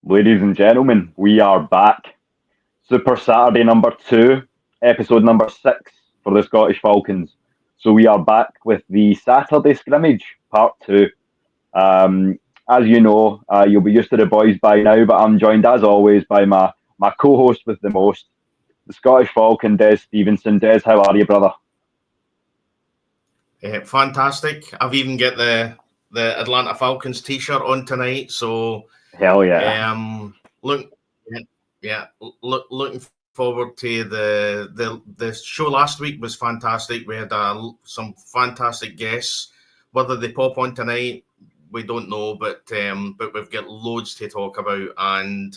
Ladies and gentlemen, we are back. Super Saturday number 2, episode number 6 for the Scottish Falcons. So we are back with the Saturday Scrimmage, part 2. As you know, you'll be used to the boys by now, but I'm joined as always by my co-host with the most, the Scottish Falcon, Des Stevenson. Des, how are you, brother? Fantastic. I've even got the Atlanta Falcons t-shirt on tonight, so hell yeah. Looking forward to the show. Last week was fantastic. We had some fantastic guests. Whether they pop on tonight, we don't know, but we've got loads to talk about, and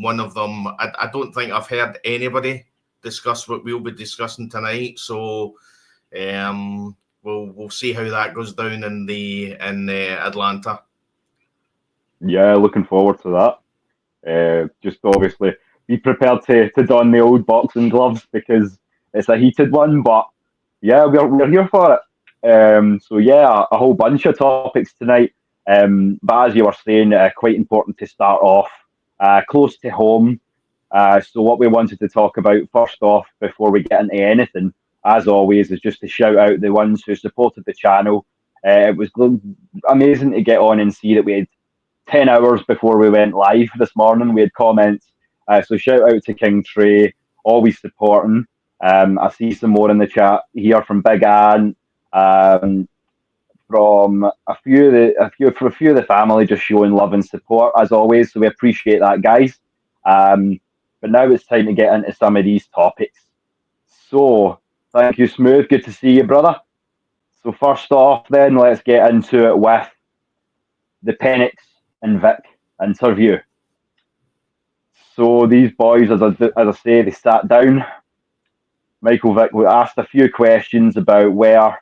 one of them, I don't think I've heard anybody discuss what we'll be discussing tonight. So we'll see how that goes down in Atlanta. Yeah, looking forward to that. Just obviously be prepared to don the old boxing gloves because it's a heated one, but yeah, we're here for it. So yeah, a whole bunch of topics tonight. But as you were saying, quite important to start off close to home. So what we wanted to talk about first off, before we get into anything, as always, is just to shout out the ones who supported the channel. It was amazing to get on and see that we had 10 hours before we went live this morning. We had comments. So shout out to King Trey, always supporting. I see some more in the chat here from Big Ann, from a few of the family, just showing love and support as always. So we appreciate that, guys. But now it's time to get into some of these topics. So thank you, Smooth. Good to see you, brother. So first off, then let's get into it with the Penix and Vic interview. So these boys, as I say, they sat down. Michael Vick asked a few questions about where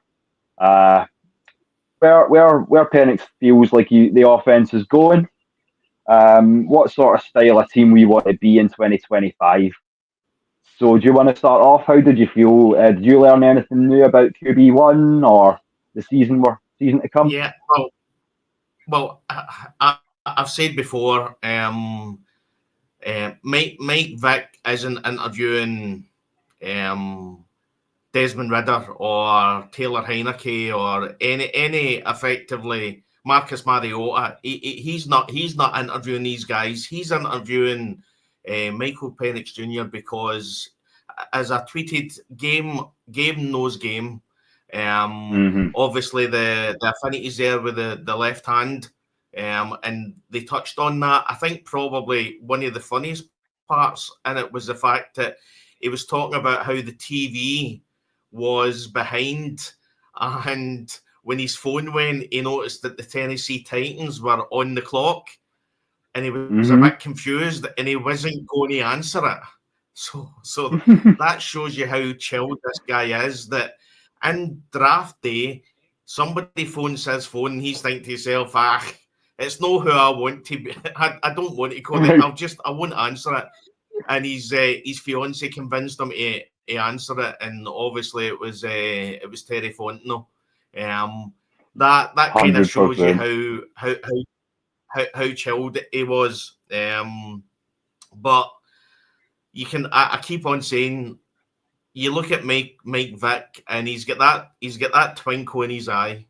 Penix feels like the offense is going. What sort of style of team we want to be in 2025. So do you want to start off? How did you feel? Did you learn anything new about QB1 or the season to come? Yeah, well, I've said before, Mike Vick isn't interviewing Desmond Ridder or Taylor Heineke or any effectively Marcus Mariota. He's not interviewing these guys. He's interviewing Michael Penix Jr. because, as I tweeted, game knows game. Obviously the affinities there with the left hand, and they touched on that. I think probably one of the funniest parts in it was the fact that he was talking about how the TV was behind, and when his phone went, he noticed that the Tennessee Titans were on the clock, and he was a bit confused, and he wasn't going to answer it. So that shows you how chilled this guy is, that in draft day, somebody phones his phone, and he's thinking to himself, it's not who I want to be. I don't want to call it. I won't answer it. And his fiance convinced him to answer it, and obviously it was Terry Fontenot. That kind of shows you how chilled he was. But you can I keep on saying, you look at Mike Vick, and he's got that twinkle in his eye.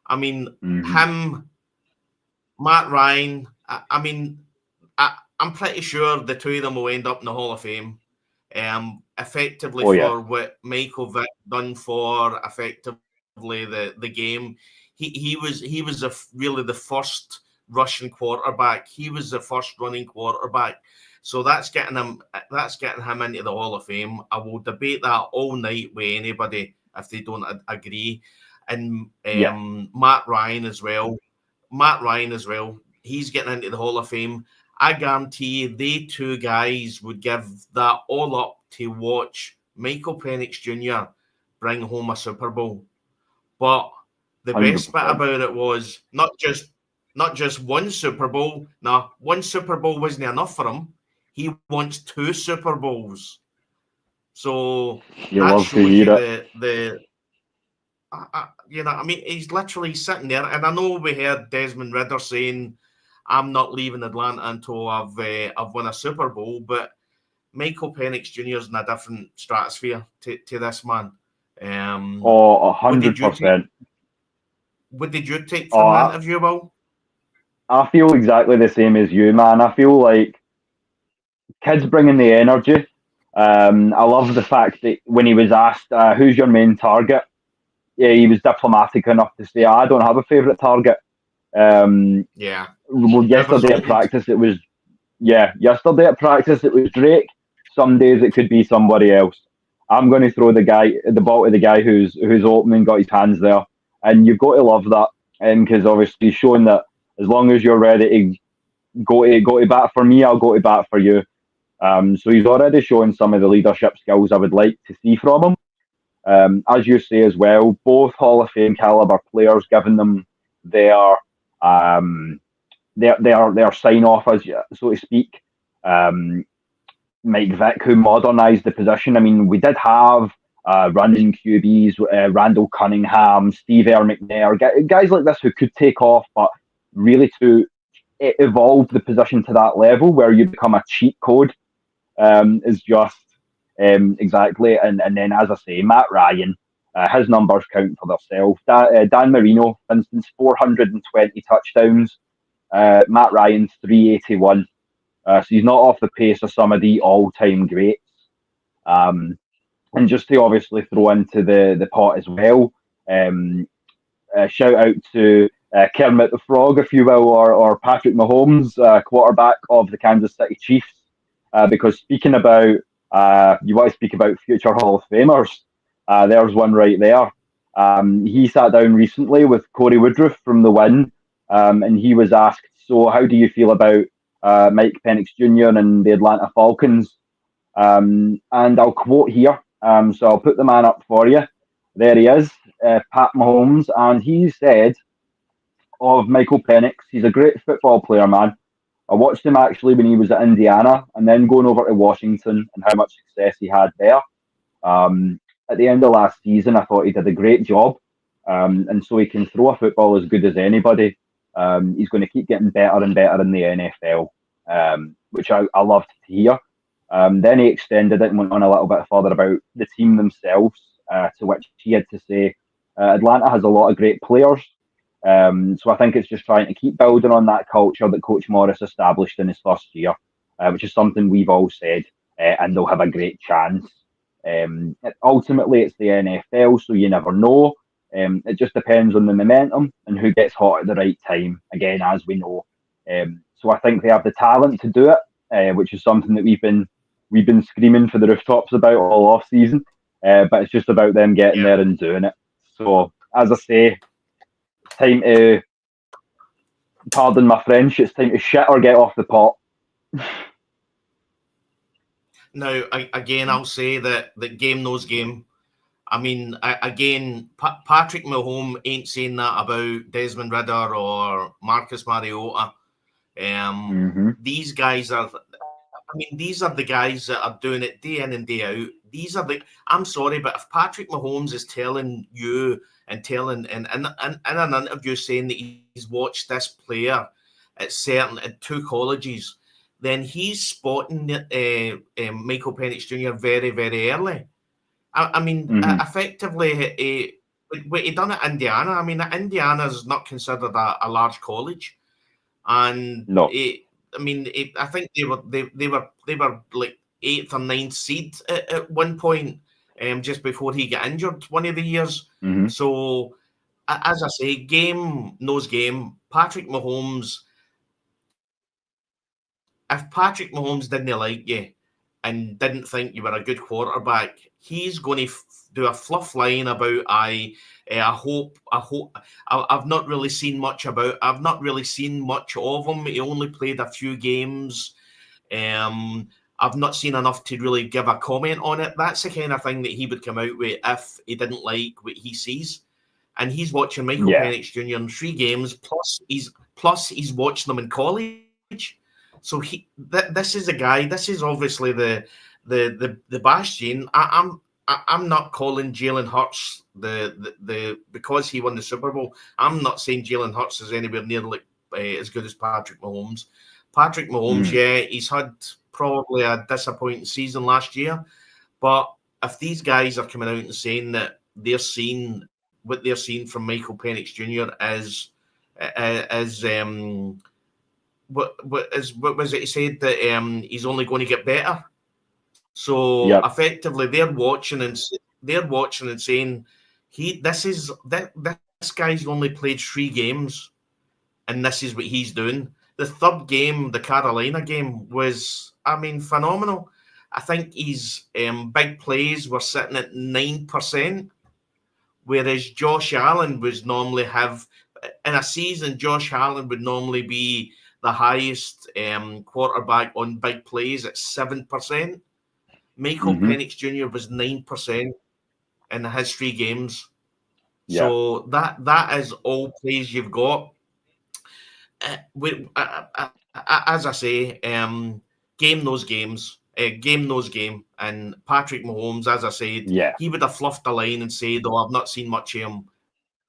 I mean, him, Matt Ryan. I'm pretty sure the two of them will end up in the Hall of Fame. Effectively for what Michael Vick done for effectively the game. He was really the first rushing quarterback. He was the first running quarterback. So that's getting him into the Hall of Fame. I will debate that all night with anybody if they don't agree. And Matt Ryan as well. He's getting into the Hall of Fame. I guarantee you, they two guys would give that all up to watch Michael Penix Jr. bring home a Super Bowl. But the 100%. Best bit about it was not just one Super Bowl. Now, one Super Bowl wasn't enough for him. He wants 2 Super Bowls. So that shows you I mean, he's literally sitting there. And I know we heard Desmond Ridder saying, I'm not leaving Atlanta until I've won a Super Bowl. But Michael Penix Jr. is in a different stratosphere to this man. 100%. What did you take from the Oh, interview, Will? I feel exactly the same as you, man. I feel like kids bringing the energy. I love the fact that when he was asked, who's your main target? Yeah, he was diplomatic enough to say, I don't have a favourite target. Yeah. Well, yesterday at practice, it was Drake. Some days it could be somebody else. I'm going to throw the ball to the guy who's open and got his hands there. And you've got to love that. And because obviously he's showing that as long as you're ready to go to bat for me, I'll go to bat for you. So he's already showing some of the leadership skills I would like to see from him. As you say as well, both Hall of Fame caliber players, giving them their sign off, as so to speak. Mike Vick, who modernised the position. I mean, we did have running QBs, Randall Cunningham, Steve McNair, guys like this who could take off, but really to evolve the position to that level where you become a cheat code is just exactly. And then, as I say, Matt Ryan, his numbers count for themselves. Dan Marino, for instance, 420 touchdowns. Matt Ryan's 381. So he's not off the pace of some of the all-time greats. And just to obviously throw into the pot as well, shout out to Kermit the Frog, if you will, or Patrick Mahomes, quarterback of the Kansas City Chiefs. Because speaking about, you want to speak about future Hall of Famers, there's one right there. He sat down recently with Corey Woodruff from The Win, and he was asked, so how do you feel about Mike Penix Jr. and the Atlanta Falcons? And I'll quote here, so I'll put the man up for you. There he is, Pat Mahomes, and he said of Michael Penix, he's a great football player, man. I watched him actually when he was at Indiana and then going over to Washington and how much success he had there. At the end of last season, I thought he did a great job. And so he can throw a football as good as anybody. He's going to keep getting better and better in the NFL, which I loved to hear. Then he extended it and went on a little bit further about the team themselves, to which he had to say, Atlanta has a lot of great players. So I think it's just trying to keep building on that culture that Coach Morris established in his first year, which is something we've all said, and they'll have a great chance. Ultimately, it's the NFL, so you never know. It just depends on the momentum and who gets hot at the right time, again, as we know. So I think they have the talent to do it, which is something that we've been screaming for the rooftops about all off season. But it's just about them getting there and doing it. So, as I say, time to, pardon my French, it's time to shit or get off the pot. Now, again, I'll say that game knows game. I mean, again, Patrick Mahomes ain't saying that about Desmond Ridder or Marcus Mariota. These guys are, these are the guys that are doing it day in and day out. I'm sorry, but if Patrick Mahomes is telling you and telling in an interview saying that he's watched this player at two colleges, then he's spotting Michael Penix Jr. very, very early. Effectively, what he done at Indiana. I mean, Indiana's not considered a large college, and no. I think they were like 8th or 9th seed at one point, just before he got injured one of the years. So, as I say, game knows game. Patrick Mahomes. If Patrick Mahomes didn't like you and didn't think you were a good quarterback, he's going to do a fluff line about I hope. I've not really seen much of him. He only played a few games. I've not seen enough to really give a comment on it. That's the kind of thing that he would come out with if he didn't like what he sees. And he's watching Michael Penix Jr. in 3 games, plus he's watching them in college. So this is a guy. This is obviously the bastion. I'm not calling Jalen Hurts the because he won the Super Bowl. I'm not saying Jalen Hurts is anywhere near like as good as Patrick Mahomes. Patrick Mahomes, yeah, he's had probably a disappointing season last year, but if these guys are coming out and saying that what they're seeing from Michael Penix Jr. what was it he said, that he's only going to get better. So effectively, they're watching and saying this guy's only played 3 games, and this is what he's doing. The third game, the Carolina game, was, phenomenal. I think his big plays were sitting at 9%, whereas Josh Allen was normally have in a season. Josh Allen would normally be the highest quarterback on big plays at 7%. Michael Penix Jr. was 9% in his 3 games. Yeah. So that is all plays you've got. As I say, game knows games. Game knows game. And Patrick Mahomes, as I said, he would have fluffed the line and said, "Oh, I've not seen much of him,"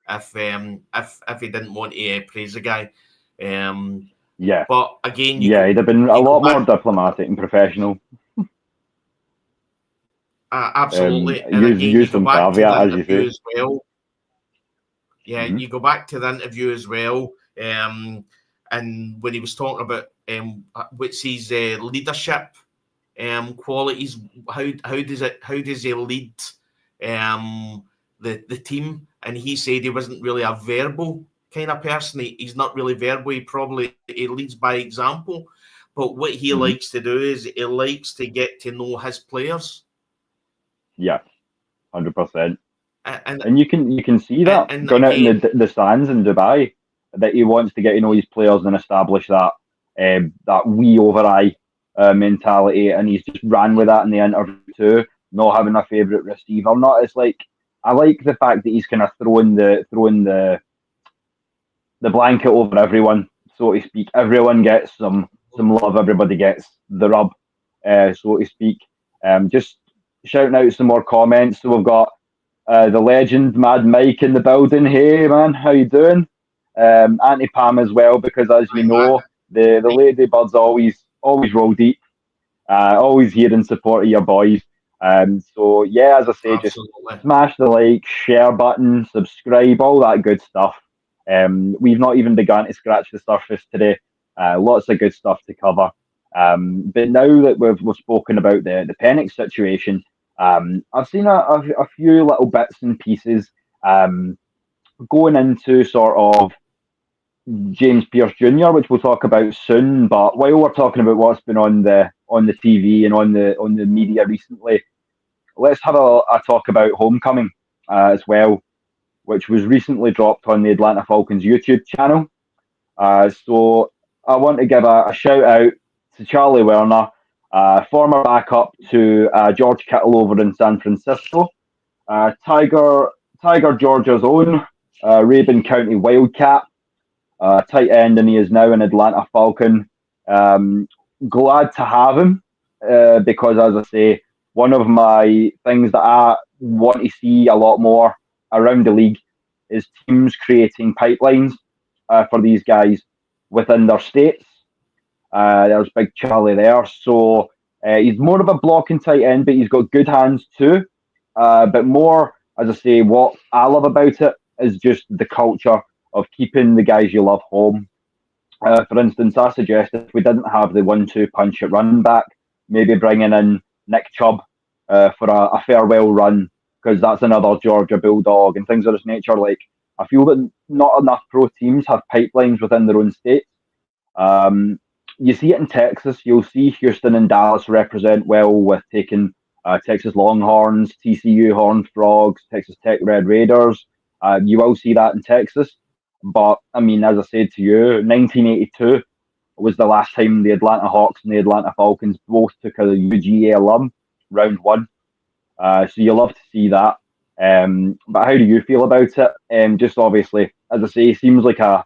if he didn't want to praise the guy. But again, he'd have been a lot more diplomatic and professional. Absolutely. And again, you go back to the interview as well. Yeah, you go back to the interview as well. And when he was talking about what's his leadership qualities, how does he lead the team? And he said he wasn't really a verbal kind of person. He's not really verbal. He leads by example. But what he likes to do is he likes to get to know his players. Yeah, 100%. And you can see that going out in the stands in Dubai, that he wants to get to know his players and establish that we over I mentality, and he's just ran with that in the interview too. Not having a favourite receiver, it's like, I like the fact that he's kind of throwing the blanket over everyone, so to speak. Everyone gets some love. Everybody gets the rub, so to speak. Just shouting out some more comments. So we've got the legend Mad Mike in the building. Hey man, how you doing? Auntie Pam as well, because as you know, the Ladybirds always roll deep, always here in support of your boys. So yeah, as I say, just smash the like, share button, subscribe, all that good stuff. We've not even begun to scratch the surface today. Lots of good stuff to cover. But now that we've spoken about the Penix situation, I've seen a few little bits and pieces going into sort of James Pearce Jr., which we'll talk about soon. But while we're talking about what's been on the TV and on the media recently, let's have a talk about Homecoming as well, which was recently dropped on the Atlanta Falcons YouTube channel. So I want to give a shout out to Charlie Woerner, former backup to George Kittle over in San Francisco, Tiger Georgia's own Rabun County Wildcat, tight end, and he is now an Atlanta Falcon. Glad to have him because, as I say, one of my things that I want to see a lot more around the league is teams creating pipelines for these guys within their states. There's Big Charlie there. So he's more of a blocking tight end, but he's got good hands too. But more, as I say, what I love about it is just the culture of keeping the guys you love home. For instance, I suggested if we didn't have the 1-2 punch at running back, maybe bringing in Nick Chubb for a farewell run, because that's another Georgia Bulldog and things of this nature. Like, I feel that not enough pro teams have pipelines within their own states. You see it in Texas. You'll see Houston and Dallas represent well with taking Texas Longhorns, TCU Horned Frogs, Texas Tech Red Raiders. You will see that in Texas. But, I mean, as I said to you, 1982 was the last time the Atlanta Hawks and the Atlanta Falcons both took a UGA alum, round one. So you love to see that. But how do you feel about it? Just obviously, as I say, he seems like a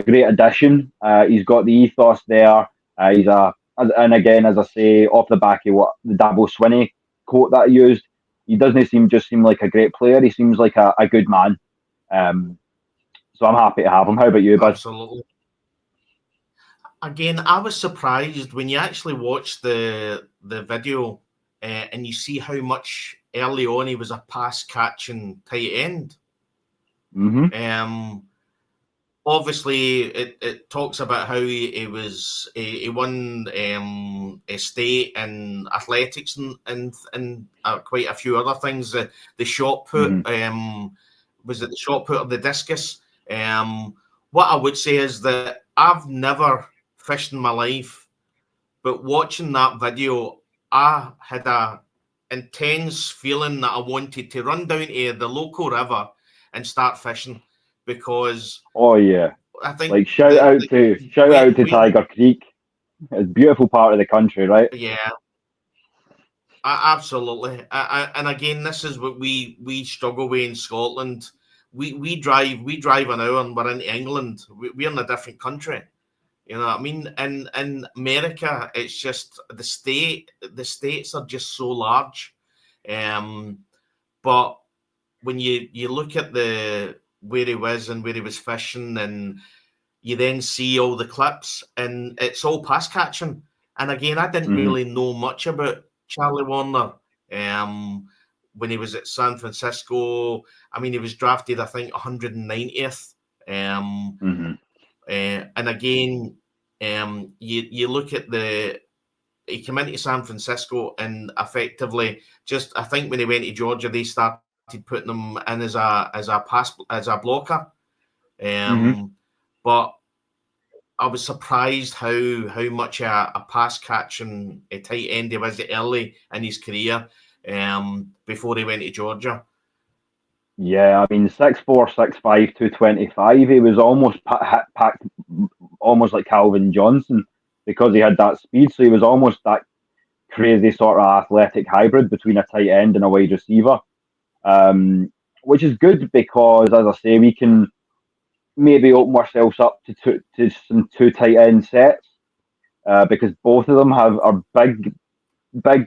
great addition. He's got the ethos there. And again, as I say, off the back of what the Dabo Swinney quote that I used, he doesn't seem like a great player. He seems like a good man. So I'm happy to have him. How about you, bud? Absolutely. again, I was surprised when you actually watch the video and you see how much early on he was a pass catching tight end. Obviously, it talks about how he won a state in athletics and quite a few other things. The shot put was it the shot put or the discus? What I would say is that I've never fished in my life, but watching that video, I had a intense feeling that I wanted to run down to the local river and start fishing, because I think like shout out to Tiger Creek. It's a beautiful part of the country, right? Yeah, absolutely. And again, this is what we struggle with in Scotland. We drive an hour and we're in England. We're in a different country. You know what I mean? In America, it's just the states are just so large. But when you look at where he was and where he was fishing, and you then see all the clips, and it's all pass catching. And again, I didn't really know much about Charlie Woerner when he was at San Francisco. I mean, he was drafted, I think, 190th. And again, you look at he came into San Francisco, and effectively, just I think when he went to Georgia, they started putting him in as a blocker. But I was surprised how much a pass catching a tight end he was early in his career before he went to Georgia. Yeah, I mean 6'4", 6'5", 225. He was almost packed, almost like Calvin Johnson, because he had that speed. So he was almost that crazy sort of athletic hybrid between a tight end and a wide receiver, which is good because, as I say, we can maybe open ourselves up to some two tight end sets, because both of them are big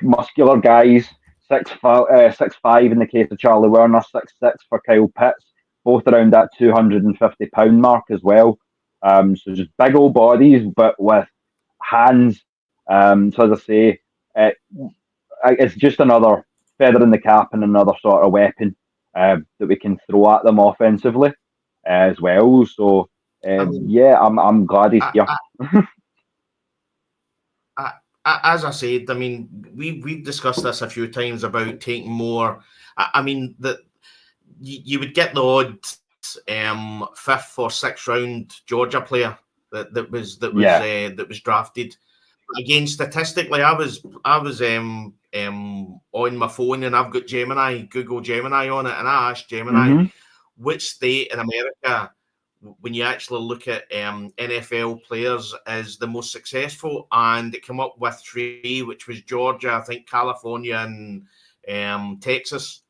muscular guys. 6'5" in the case of Charlie Woerner, 6'6" for Kyle Pitts, both around that 250-pound mark as well. So just big old bodies, but with hands. So as I say, it's just another feather in the cap and another sort of weapon that we can throw at them offensively as well. So I'm glad he's here. As I said, I mean, we've discussed this a few times about taking more. I mean, that you would get the odd fifth or sixth round Georgia player that was drafted. Again, statistically, I was on my phone, and I've got Google Gemini on it, and I asked Gemini which state in America, when you actually look at NFL players, is the most successful, and it came up with 3, which was Georgia, I think California, and Texas.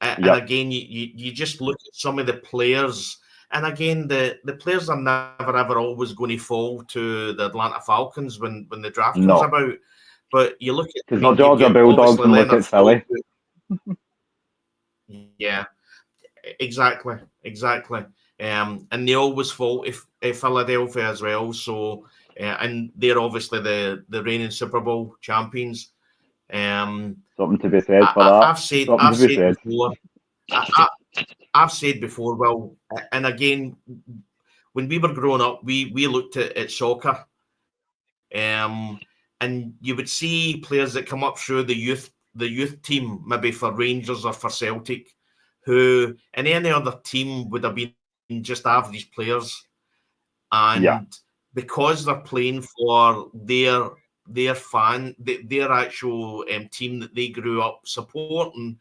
And again, you just look at some of the players, and again, the players are never ever always going to fall to the Atlanta Falcons when the draft comes about. But you look at the Georgia Bulldogs and look at Philly. Yeah, exactly. And they always fall if Philadelphia as well. So, and they're obviously the reigning Super Bowl champions. Something to be said for that. I've said before, Will, and again, when we were growing up, we looked at soccer, and you would see players that come up through the youth team, maybe for Rangers or for Celtic, who in any other team would have been just average players, and because they're playing for their actual team that they grew up supporting,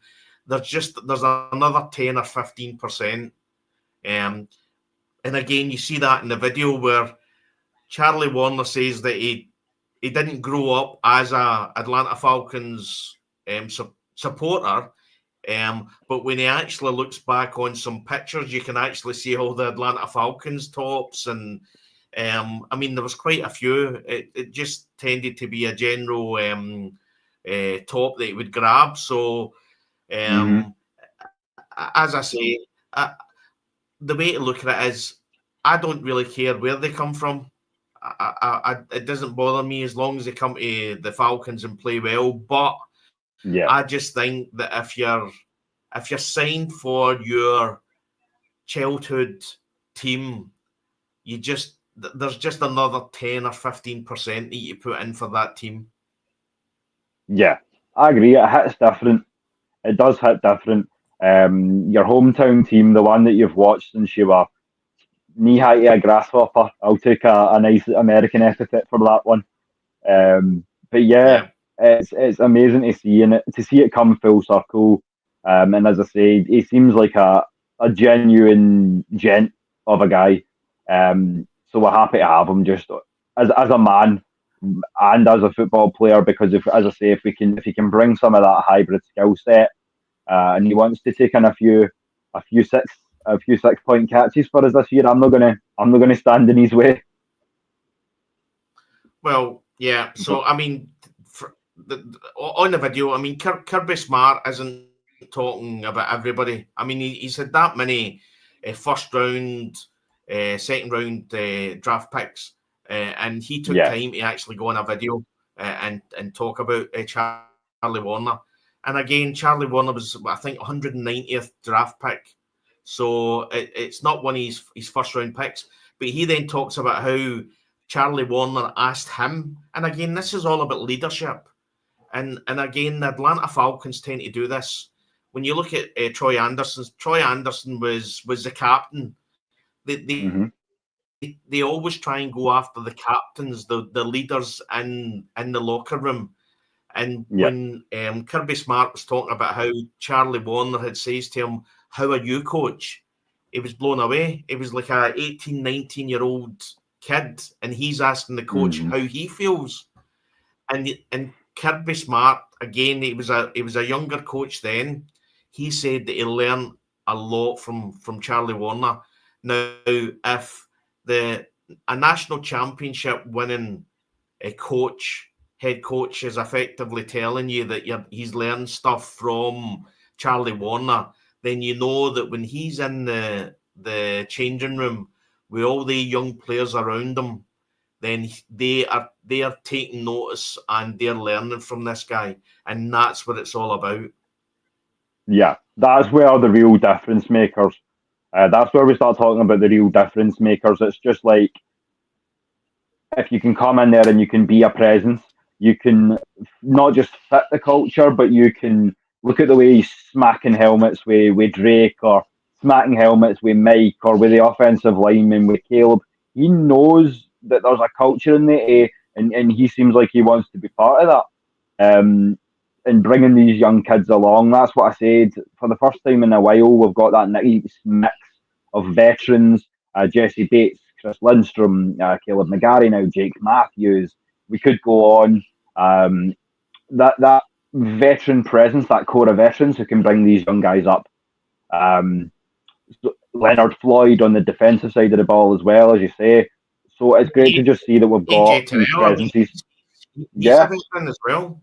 there's another 10 or 15%, and again you see that in the video where Charlie Woerner says that he didn't grow up as a Atlanta Falcons supporter. But when he actually looks back on some pictures, you can actually see all the Atlanta Falcons tops, and I mean there was quite a few. It just tended to be a general top that he would grab. So, as I say, the way to look at it is, I don't really care where they come from. it doesn't bother me as long as they come to the Falcons and play well. But I just think that if you're signed for your childhood team, there's just another 10 or 15% that you put in for that team. Yeah, I agree. It hits different. It does hit different. Your hometown team, the one that you've watched since you were knee high to a grasshopper. I'll take a nice American epithet for that one. But yeah, it's amazing to see it come full circle. And as I say, he seems like a genuine gent of a guy. So we're happy to have him just as a man and as a football player, because as I say, if he can bring some of that hybrid skill set, and he wants to take in a few 6-point catches for us this year, I'm not gonna stand in his way. Well, yeah. So I mean, on the video, I mean, Kirby Smart isn't talking about everybody. I mean, he's had that many first round, second round draft picks, and he took time to actually go on a video and talk about Charlie Woerner. And again, Charlie Woerner was, I think, 190th draft pick. So it's not one of his first round picks. But he then talks about how Charlie Woerner asked him. And again, this is all about leadership. And again, the Atlanta Falcons tend to do this. When you look at Troy Anderson was the captain. They always try and go after the captains, the leaders in the locker room. And when Kirby Smart was talking about how Charlie Woerner had says to him, "How are you, coach?" he was blown away. It was like a 18, 19-year-old kid, and he's asking the coach how he feels. And Kirby Smart, again, he was a younger coach then. He said that he learned a lot from Charlie Woerner. Now, if a national championship winning head coach is effectively telling you that he's learned stuff from Charlie Woerner, then you know that when he's in the changing room with all the young players around him, then they are taking notice and they're learning from this guy, and that's what it's all about. Yeah, that's where the real difference makers. That's where we start talking about the real difference makers. It's just like, if you can come in there and you can be a presence, you can not just fit the culture, but you can look at the way he's smacking helmets with Drake, or smacking helmets with Mike, or with the offensive lineman with Caleb. He knows that there's a culture in there, and he seems like he wants to be part of that. And bringing these young kids along, that's what I said. For the first time in a while, we've got that nice mix of veterans, Jesse Bates, Chris Lindstrom, Caleb McGarry, now Jake Matthews. We could go on. That veteran presence, that core of veterans who can bring these young guys up. Leonard Floyd on the defensive side of the ball as well, as you say. So it's great to just see that we've got these presences. Yeah. As well.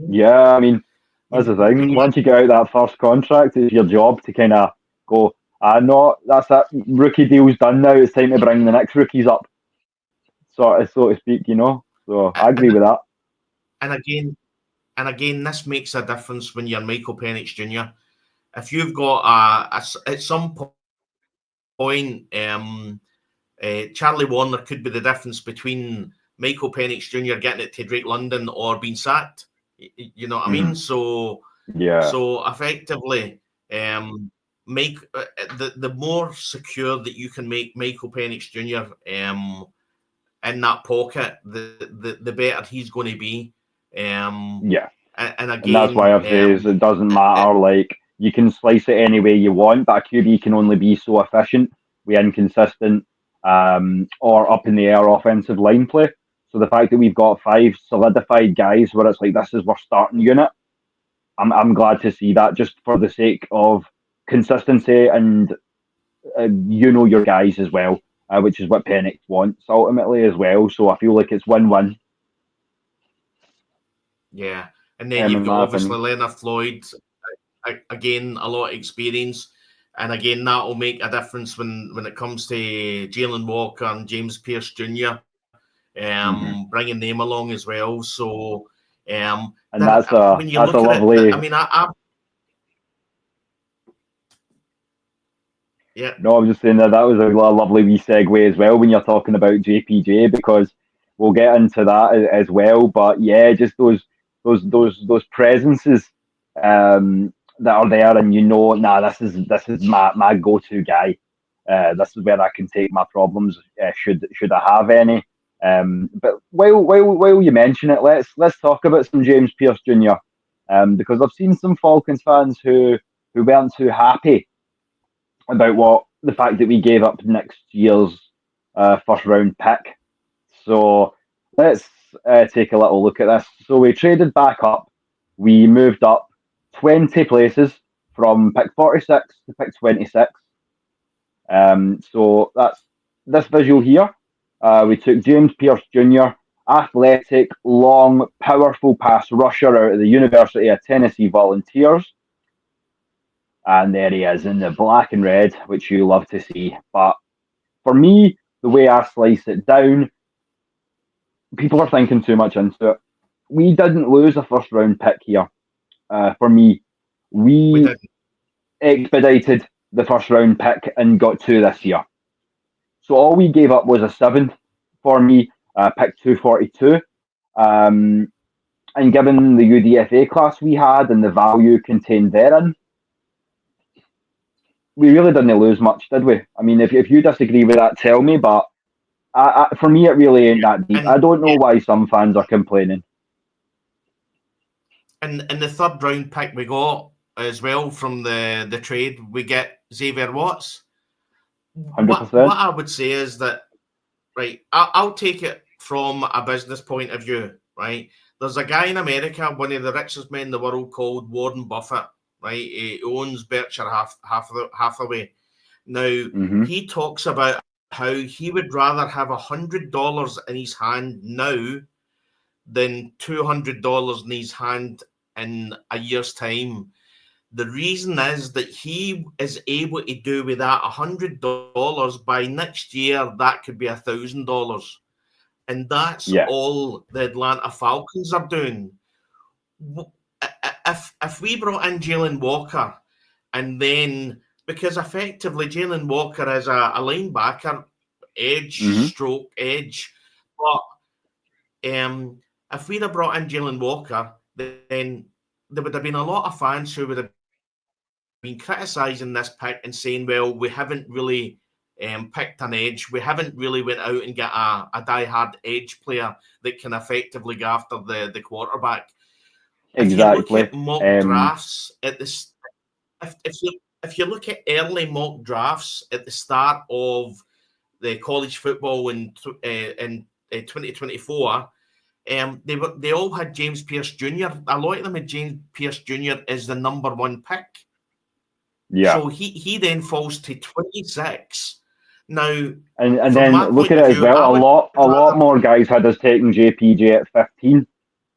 Yeah, I mean, that's the thing. Once you get out that first contract, it's your job to kind of go, no, that's that rookie deal's done now. It's time to bring the next rookies up, so to speak, So I agree with that. And again, this makes a difference when you're Michael Penix Jr. If you've got at some point, Charlie Woerner could be the difference between Michael Penix Jr. getting it to Drake London or being sacked. You know what I mean? So So effectively, make the more secure that you can make Michael Penix Jr. In that pocket, the better he's going to be. And again, and that's why I've said it doesn't matter. Like, you can slice it any way you want, but a QB can only be so efficient with inconsistent or up in the air offensive line play. So the fact that we've got 5 solidified guys where it's like, this is our starting unit, I'm glad to see that, just for the sake of consistency and your guys as well, which is what Penix wants ultimately as well. So I feel like it's win-win. Yeah, and then you've got obviously Leonard Floyd, again, a lot of experience. And again, that will make a difference when it comes to Jalen Walker and James Pearce Jr. bringing them along as well. So, and that's a lovely. Yeah. No, I was just saying that was a lovely wee segue as well when you're talking about JPJ, because we'll get into that as well. But yeah, just those presences that are there, and this is my go-to guy. This is where I can take my problems should I have any. But while you mention it, let's talk about some James Pearce Jr. Because I've seen some Falcons fans who weren't too happy about the fact that we gave up next year's first round pick. So let's take a little look at this. So we traded back up. We moved up 20 places from pick 46 to pick 26. So that's this visual here. We took James Pearce Jr., athletic, long, powerful pass rusher out of the University of Tennessee Volunteers. And there he is in the black and red, which you love to see. But for me, the way I slice it down, people are thinking too much into it. We didn't lose a first round pick here. For me, we expedited the first round pick and got 2 this year. So all we gave up was a 7th for me, pick 242. And given the UDFA class we had and the value contained therein, we really didn't lose much, did we? I mean, if you disagree with that, tell me. But for me, it really ain't that deep. I don't know why some fans are complaining. And the 3rd round pick we got as well from the trade, we get Xavier Watts. 100%. What I would say is that, right, I'll take it from a business point of view, right? There's a guy in America, one of the richest men in the world, called Warren Buffett, right? He owns Berkshire Hathaway. Now, he talks about how he would rather have $100 in his hand now than $200 in his hand in a year's time. The reason is that he is able to do with that $100 by next year, that could be $1,000. And that's all the Atlanta Falcons are doing. If we brought in Jalen Walker, and then, because effectively Jalen Walker is a linebacker, stroke edge, but if we'd have brought in Jalen Walker, then there would have been a lot of fans who would have been criticising this pick and saying, well, we haven't really picked an edge. We haven't really went out and get a die-hard edge player that can effectively go after the quarterback. Exactly. If you look at mock drafts at this, if you look at early mock drafts at the start of the college football in 2024, they all had James Pearce Jr. A lot of them had James Pearce Jr. as the number 1 pick. Yeah. So he then falls to 26. Now, and then look at it as well. A lot more guys had us taking JPJ at 15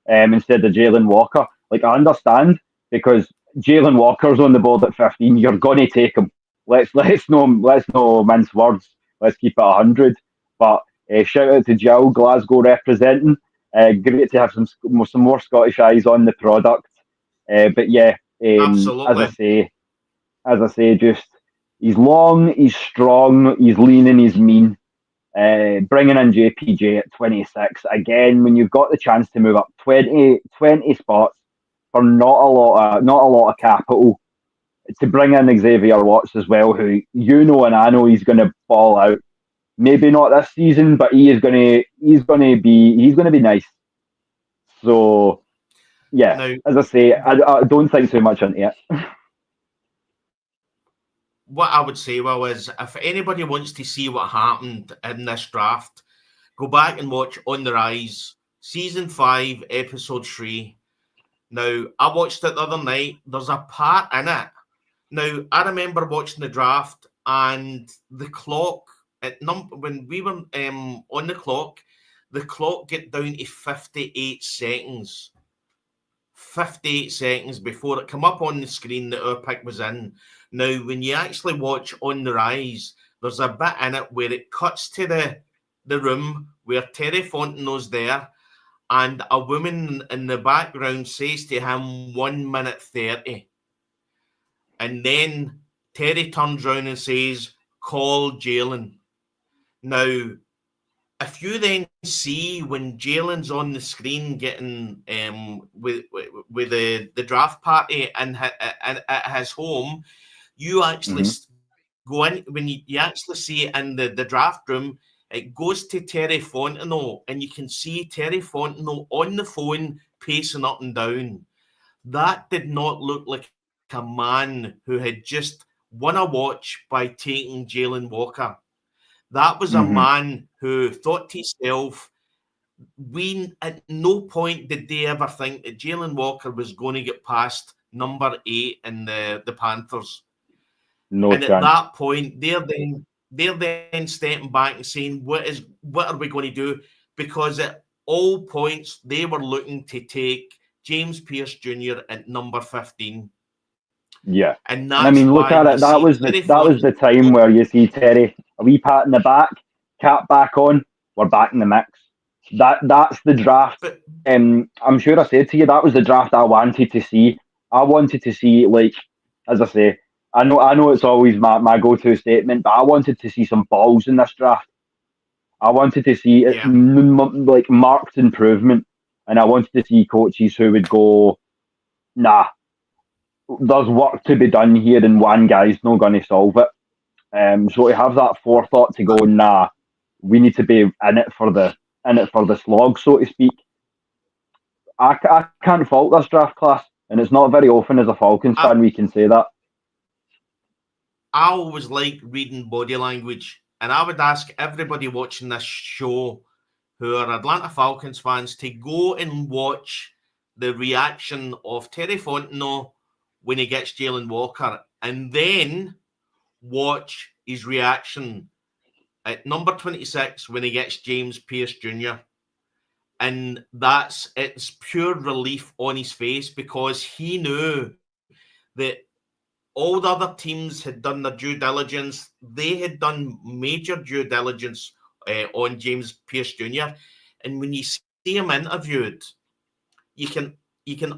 instead of Jalen Walker. Like, I understand, because Jalen Walker's on the board at 15. You're gonna take him. Let's no mince words. Let's keep it 100. But shout out to Joe, Glasgow representing. Great to have some more Scottish eyes on the product. But yeah, absolutely. As I say, just he's long, he's strong, he's lean, and he's mean. Bringing in JPJ at 26 again, when you've got the chance to move up 20 spots for not a lot of capital, to bring in Xavier Watts as well, who and I know he's going to ball out. Maybe not this season, but he's going to be nice. So yeah, now, as I say, I don't think too much into it. What I would say, well, is if anybody wants to see what happened in this draft, go back and watch On the Rise, Season 5, Episode 3. Now, I watched it the other night. There's a part in it. Now, I remember watching the draft, and the clock, when we were on the clock get down to 58 seconds. 58 seconds before it come up on the screen that our pick was in. Now, when you actually watch On the Rise, there's a bit in it where it cuts to the room where Terry Fontenot's there, and a woman in the background says to him 1 minute 30. And then Terry turns around and says, call Jalen. Now, if you then see when Jalen's on the screen getting with the draft party and at his home, you actually go in, when you actually see it in the draft room, it goes to Terry Fontenot, and you can see Terry Fontenot on the phone pacing up and down. That did not look like a man who had just won a watch by taking Jalen Walker. That was a man who thought to himself, at no point did they ever think that Jalen Walker was going to get past number 8 in the Panthers. No and chance. At that point, they're then stepping back and saying, what are we going to do? Because at all points, they were looking to take James Pearce Jr. at number 15. Yeah. And look at it. That was the time where you see Terry, a wee pat in the back, cap back on, we're back in the mix. That's the draft. But, I'm sure I said to you, that was the draft I wanted to see. I wanted to see, like, as I say, I know it's always my go-to statement, but I wanted to see some balls in this draft. I wanted to see like marked improvement, and I wanted to see coaches who would go, nah, there's work to be done here, and one guy's not going to solve it. So to have that forethought to go, nah, we need to be in it for the slog, so to speak. I can't fault this draft class, and it's not very often as a Falcons fan we can say that. I always like reading body language, and I would ask everybody watching this show who are Atlanta Falcons fans to go and watch the reaction of Terry Fontenot when he gets Jalen Walker, and then watch his reaction at number 26 when he gets James Pearce Jr. And it's pure relief on his face, because he knew that all the other teams had done their due diligence. They had done major due diligence on James Pearce Jr. And when you see him interviewed, you can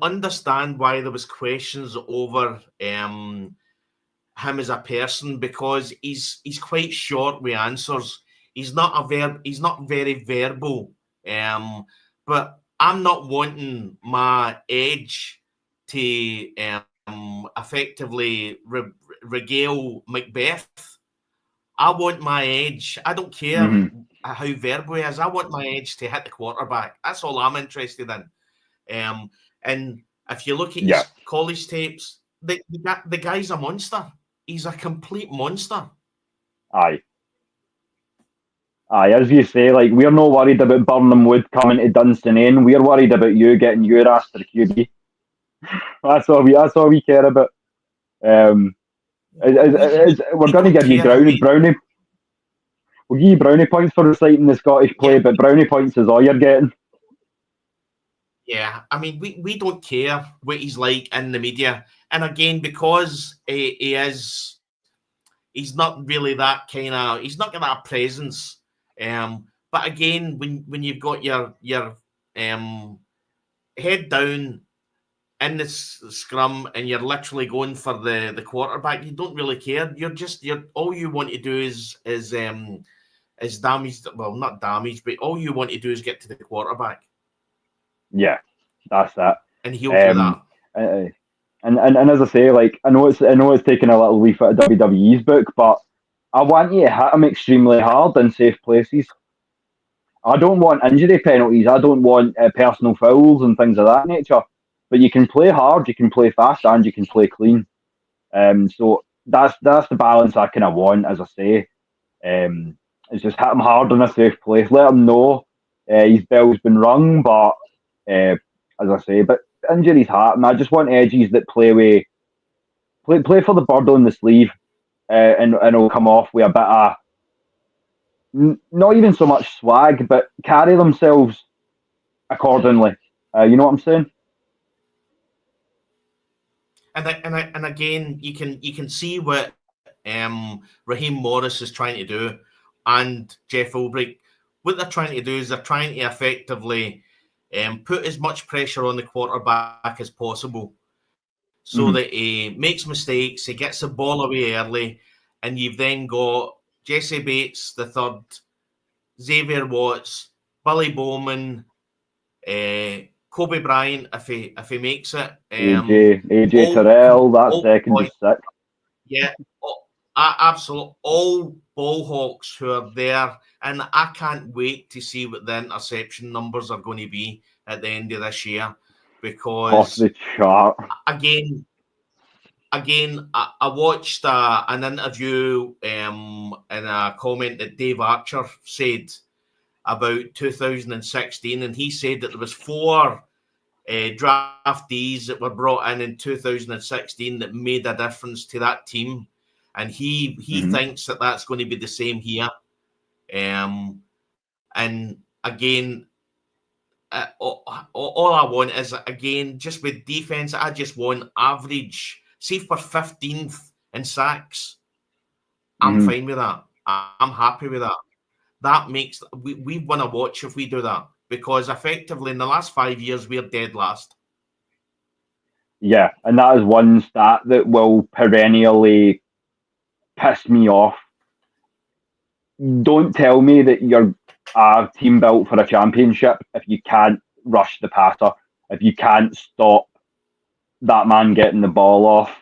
understand why there was questions over him as a person, because he's quite short with answers. He's not very verbal. But I'm not wanting my edge to effectively regale Macbeth. I want my edge. I don't care how verbal he is. I want my edge to hit the quarterback. That's all I'm interested in. And if you look at his college tapes, the guy's a monster. He's a complete monster. Aye, as you say, like, we're not worried about Burnham Wood coming to Dunsinane. We're worried about you getting your ass to the QB. That's all we care about. We're going to give you brownie. We'll give you brownie points for reciting the Scottish play, but brownie points is all you're getting. Yeah, I mean, we don't care what he's like in the media. And again, because he's not really that kind of, he's not got that presence. But again, when you've got your head down in the scrum and you're literally going for the quarterback, you don't really care. You're all you want to do is damage. Well, not damage, but all you want to do is get to the quarterback. Yeah, that's that. And he'll do that. And as I say, like, I know it's taking a little leaf out of WWE's book, but I want you to hit him extremely hard in safe places. I don't want injury penalties. I don't want personal fouls and things of that nature. But you can play hard, you can play fast, and you can play clean. So that's the balance I kind of want, as I say. It's just hit him hard in a safe place. Let him know his bell's been rung, but as I say, but injuries happen. I just want edges that play for the bird on the sleeve, and it'll come off with a bit of, not even so much swag, but carry themselves accordingly. You know what I'm saying? And again, you can see what Raheem Morris is trying to do, and Jeff Ulbrich. what they're trying to do is they're trying to effectively put as much pressure on the quarterback as possible, so that he makes mistakes, he gets the ball away early, and you've then got Jesse Bates the third, Xavier Watts, Billy Bowman, Kobe Bryant if he makes it, AJ Terrell, that second is sick. Yeah, absolutely. All ball hawks who are there, and I can't wait to see what the interception numbers are going to be at the end of this year, because off the chart. Again, I watched an interview and a comment that Dave Archer said about 2016, and he said that there was 4 draftees that were brought in 2016 that made a difference to that team, and he thinks that that's going to be the same here. And again, all I want is, again, just with defense, I just want average. See if we're 15th in sacks, I'm fine with that. I'm happy with that. That makes we want to watch if we do that, because effectively in the last 5 years we're dead last. Yeah, and that is one stat that will perennially piss me off. Don't tell me that you're a team built for a championship if you can't rush the passer, if you can't stop that man getting the ball off.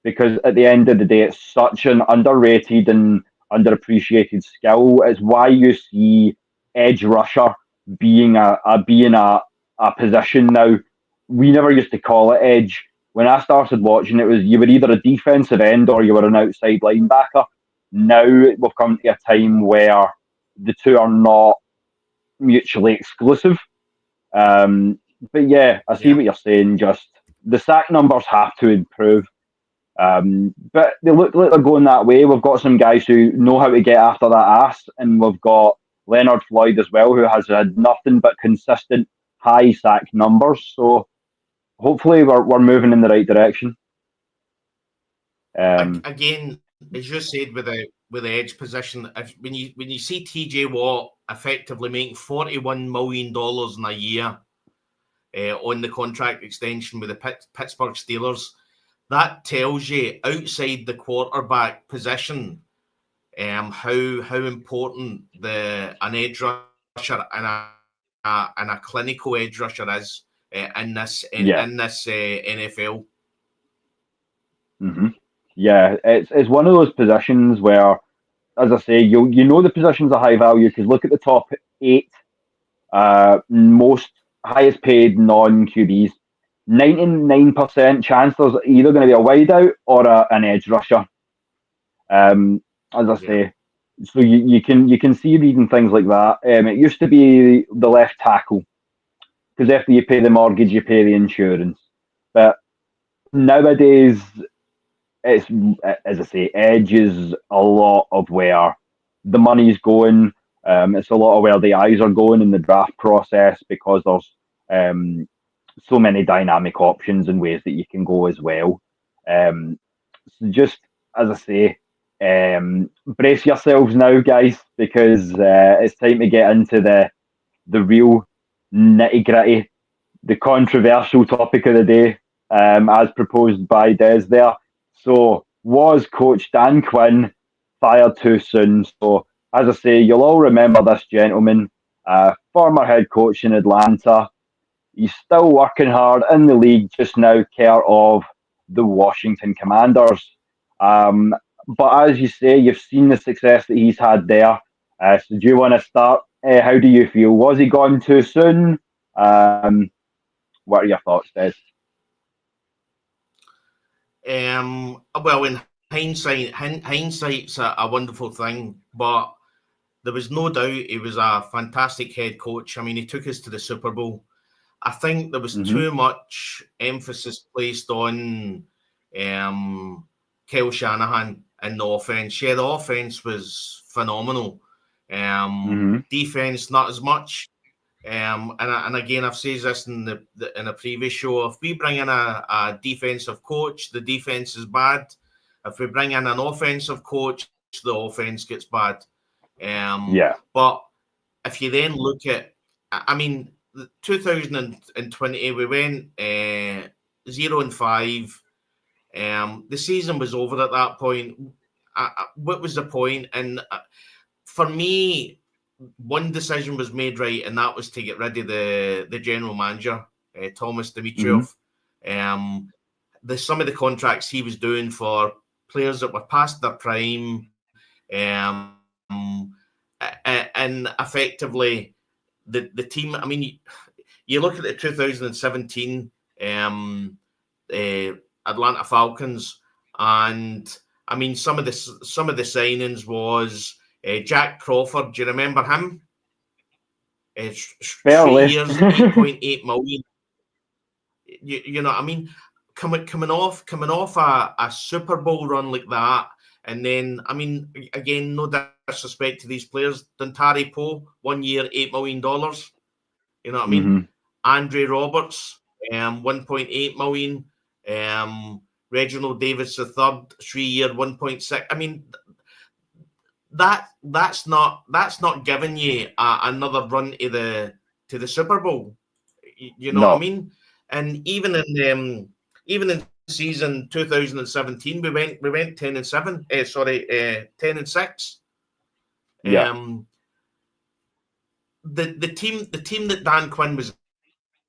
Because at the end of the day, it's such an underrated and underappreciated skill. It's why you see edge rusher being a position now. We never used to call it edge. When I started watching, it was you were either a defensive end or you were an outside linebacker. Now we've come to a time where the two are not mutually exclusive. But yeah, I see what you're saying. Just the sack numbers have to improve. But they look like they're going that way. We've got some guys who know how to get after that ass, and we've got Leonard Floyd as well, who has had nothing but consistent high sack numbers. So hopefully we're moving in the right direction. Again, as you said with the edge position, when you see TJ Watt effectively making $41 million in a year on the contract extension with the Pittsburgh Steelers, that tells you outside the quarterback position how important an edge rusher and a clinical edge rusher is in this NFL. Yeah, it's one of those positions where, as I say, you know the positions are high value because look at the top 8 most highest paid non-QBs. 99% chance there's either going to be a wideout or an edge rusher. As I say, so you can see reading things like that. It used to be the left tackle because after you pay the mortgage, you pay the insurance. But nowadays, it's, as I say, edge is a lot of where the money's going. It's a lot of where the eyes are going in the draft process because there's so many dynamic options and ways that you can go as well. So just as I say, brace yourselves now, guys, because it's time to get into the real nitty gritty, the controversial topic of the day, as proposed by Des there. So, was Coach Dan Quinn fired too soon? So, as I say, you'll all remember this gentleman, former head coach in Atlanta. He's still working hard in the league just now, care of the Washington Commanders. But as you say, you've seen the success that he's had there. So do you want to start? How do you feel? Was he gone too soon? What are your thoughts, Des? Well, in hindsight's a wonderful thing, but there was no doubt he was a fantastic head coach. I mean, he took us to the Super Bowl. I think there was too much emphasis placed on Kyle Shanahan in the offense. Yeah, the offense was phenomenal. Defense, not as much. And again, I've said this in a previous show. If we bring in a defensive coach, the defense is bad. If we bring in an offensive coach, the offense gets bad. But if you then look at, I mean, 2020, we went 0-5. The season was over at that point. What was the point? And for me, one decision was made right, and that was to get rid of the general manager, Thomas Dimitrov. Some of the contracts he was doing for players that were past their prime, and effectively the team. I mean, you look at the 2017 Atlanta Falcons, and I mean some of the signings was Jack Crawford. Do you remember him? 3 years, 8.8 million. You know, I mean, coming off a Super Bowl run like that, and then, I mean, again, no disrespect to these players, Dontari Poe, 1 year, $8 million. You know what I mean? Andre Roberts, 1.8 million. Reginald Davis III, 3 year, 1.6. I mean, that's not giving you another run to the Super Bowl. You know what I mean? And even in season 2017, we went 10-7. 10-6. The team that Dan Quinn was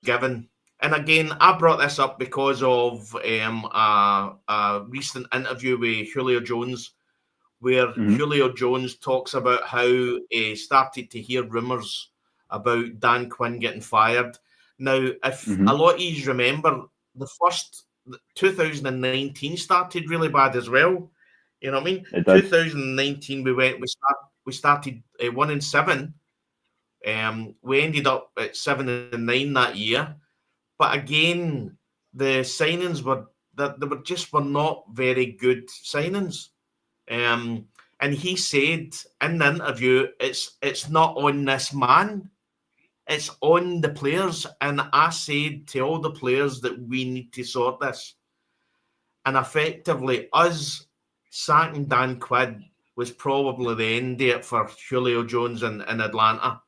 given, and again, I brought this up because of a recent interview with Julio Jones, where Julio Jones talks about how he started to hear rumours about Dan Quinn getting fired. Now, if a lot of you remember, the first 2019 started really bad as well. You know what I mean? 2019, we started 1-7. We ended up at 7-9 that year. But again, the signings were not very good signings. And he said in the interview, it's not on this man, it's on the players. And I said to all the players that we need to sort this. And effectively, us sacking Dan Quinn was probably the end of it for Julio Jones in Atlanta.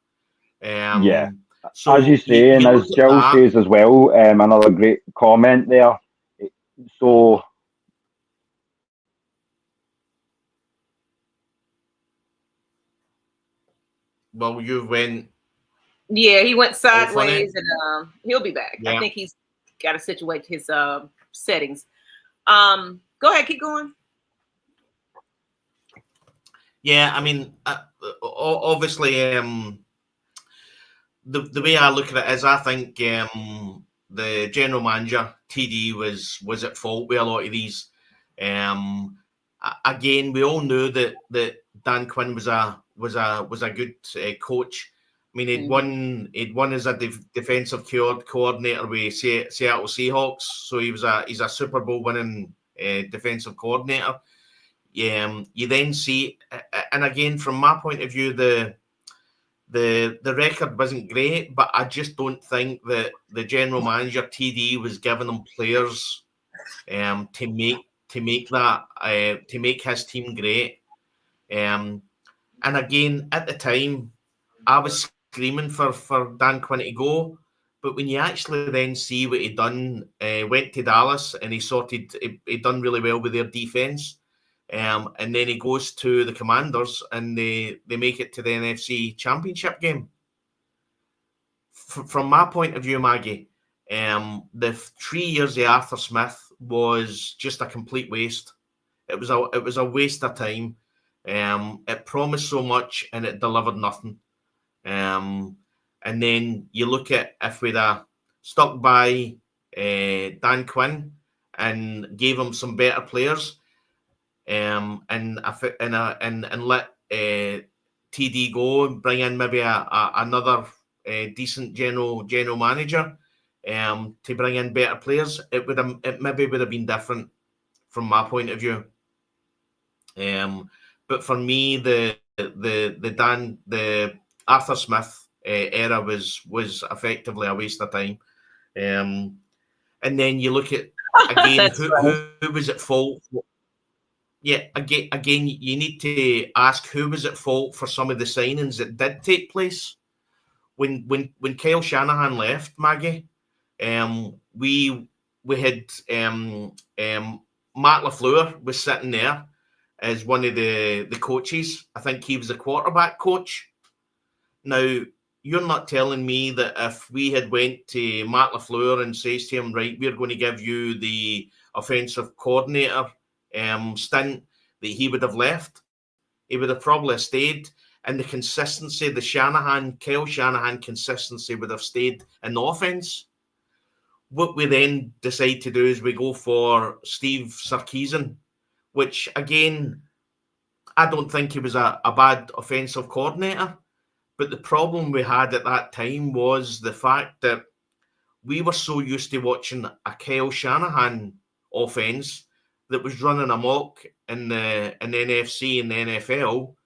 So as you say, and as Jill says as well, another great comment there. So, well, you went. Yeah, he went sideways, and he'll be back. Yeah. I think he's got to situate his settings. Go ahead, keep going. Yeah, I mean, obviously, the way I look at it is, I think the general manager TD was at fault with a lot of these. Again, we all knew that Dan Quinn was a good coach. I mean, he'd won as a defensive coordinator with Seattle Seahawks, so he's a Super Bowl winning defensive coordinator. You then see, and again, from my point of view, the record wasn't great, but I just don't think that the general manager TD was giving them players to make his team great. And again, at the time, I was screaming for Dan Quinn to go, but when you actually then see what he done, went to Dallas and he done really well with their defense. And then he goes to the Commanders and they make it to the NFC Championship game. From my point of view, Maggie, the 3 years of Arthur Smith was just a complete waste. It was a waste of time. It promised so much and it delivered nothing. And then you look at if we'd stuck by Dan Quinn and gave him some better players. And let TD go and bring in maybe another decent general manager to bring in better players, it maybe would have been different from my point of view. But for me, the Arthur Smith era was effectively a waste of time. And then you look at again who was at fault. again, you need to ask who was at fault for some of the signings that did take place. When Kyle Shanahan left, Maggie, we had Matt LaFleur was sitting there as one of the coaches. I think he was the quarterback coach. Now, you're not telling me that if we had went to Matt LaFleur and says to him, right, we're going to give you the offensive coordinator stint, that he would have left. He would have probably stayed, and the consistency, the Kyle Shanahan consistency would have stayed in the offense. What we then decide to do is we go for Steve Sarkisian, which, again, I don't think he was a bad offensive coordinator. But the problem we had at that time was the fact that we were so used to watching a Kyle Shanahan offense that was running amok in the NFC and the NFL.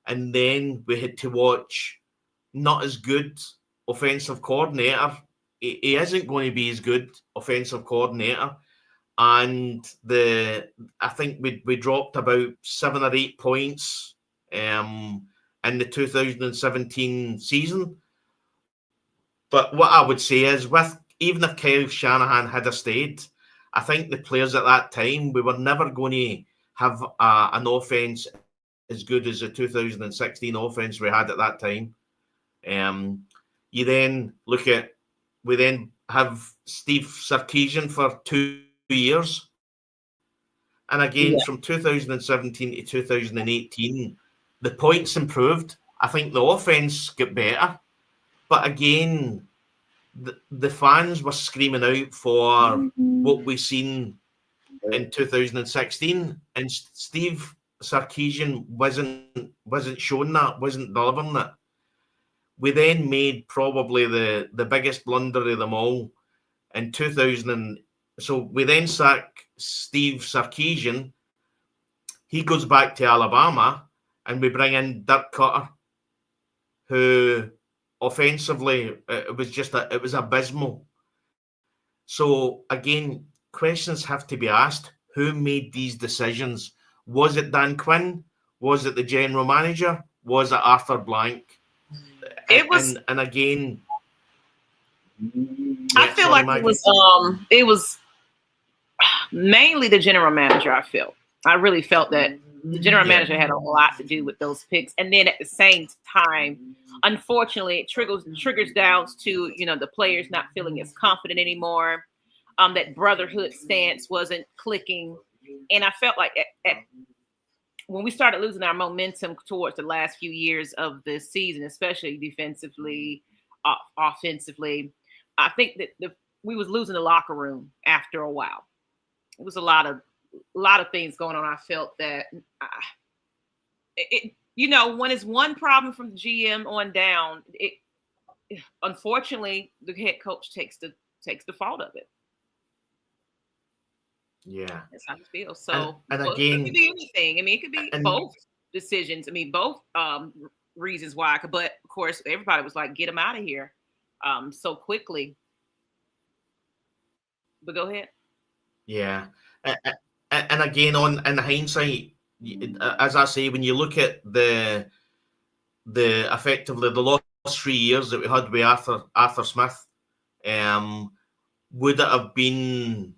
And then we had to watch not as good offensive coordinator. He isn't going to be as good offensive coordinator. And I think we dropped about 7 or 8 points in the 2017 season. But what I would say is, even if Kyle Shanahan had stayed, I think the players at that time, we were never going to have an offense as good as the 2016 offense we had at that time. You then we then have Steve Sarkisian for 2 years. And again, from 2017 to 2018, the points improved. I think the offense got better. But again, the fans were screaming out for what we seen in 2016. And Steve Sarkisian wasn't showing that, wasn't delivering that. We then made probably the biggest blunder of them all in 2000. So we then sack Steve Sarkisian. He goes back to Alabama, and we bring in Dirk Cutter, who offensively it was abysmal. So again, questions have to be asked: who made these decisions? Was it Dan Quinn? Was it the general manager? Was it Arthur Blank? It was, and again, I feel like it was mainly the general manager. I really felt that the general manager had a lot to do with those picks. And then at the same time, unfortunately, it triggers down to, the players not feeling as confident anymore. That brotherhood stance wasn't clicking. And I felt like when we started losing our momentum towards the last few years of the season, especially defensively, offensively, I think that we was losing the locker room after a while. It was a lot of things going on. I felt that, when it's one problem from the GM on down, unfortunately, the head coach takes the fault of it. Yeah, that's how I feel. So, and again, it could be anything. I mean, it could be both decisions. I mean, both reasons why. But of course, everybody was like, "Get him out of here," so quickly. But go ahead. Yeah, and again, in hindsight, as I say, when you look at the effectively the last 3 years that we had with Arthur Smith, would it have been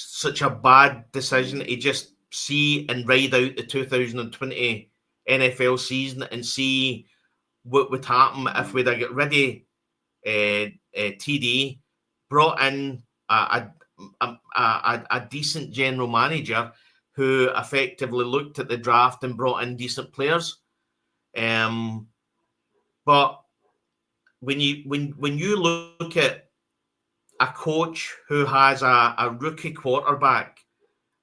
such a bad decision to just see and ride out the 2020 NFL season and see what would happen if we'd have got rid of TD, brought in a decent general manager who effectively looked at the draft and brought in decent players. But when you look at a coach who has a rookie quarterback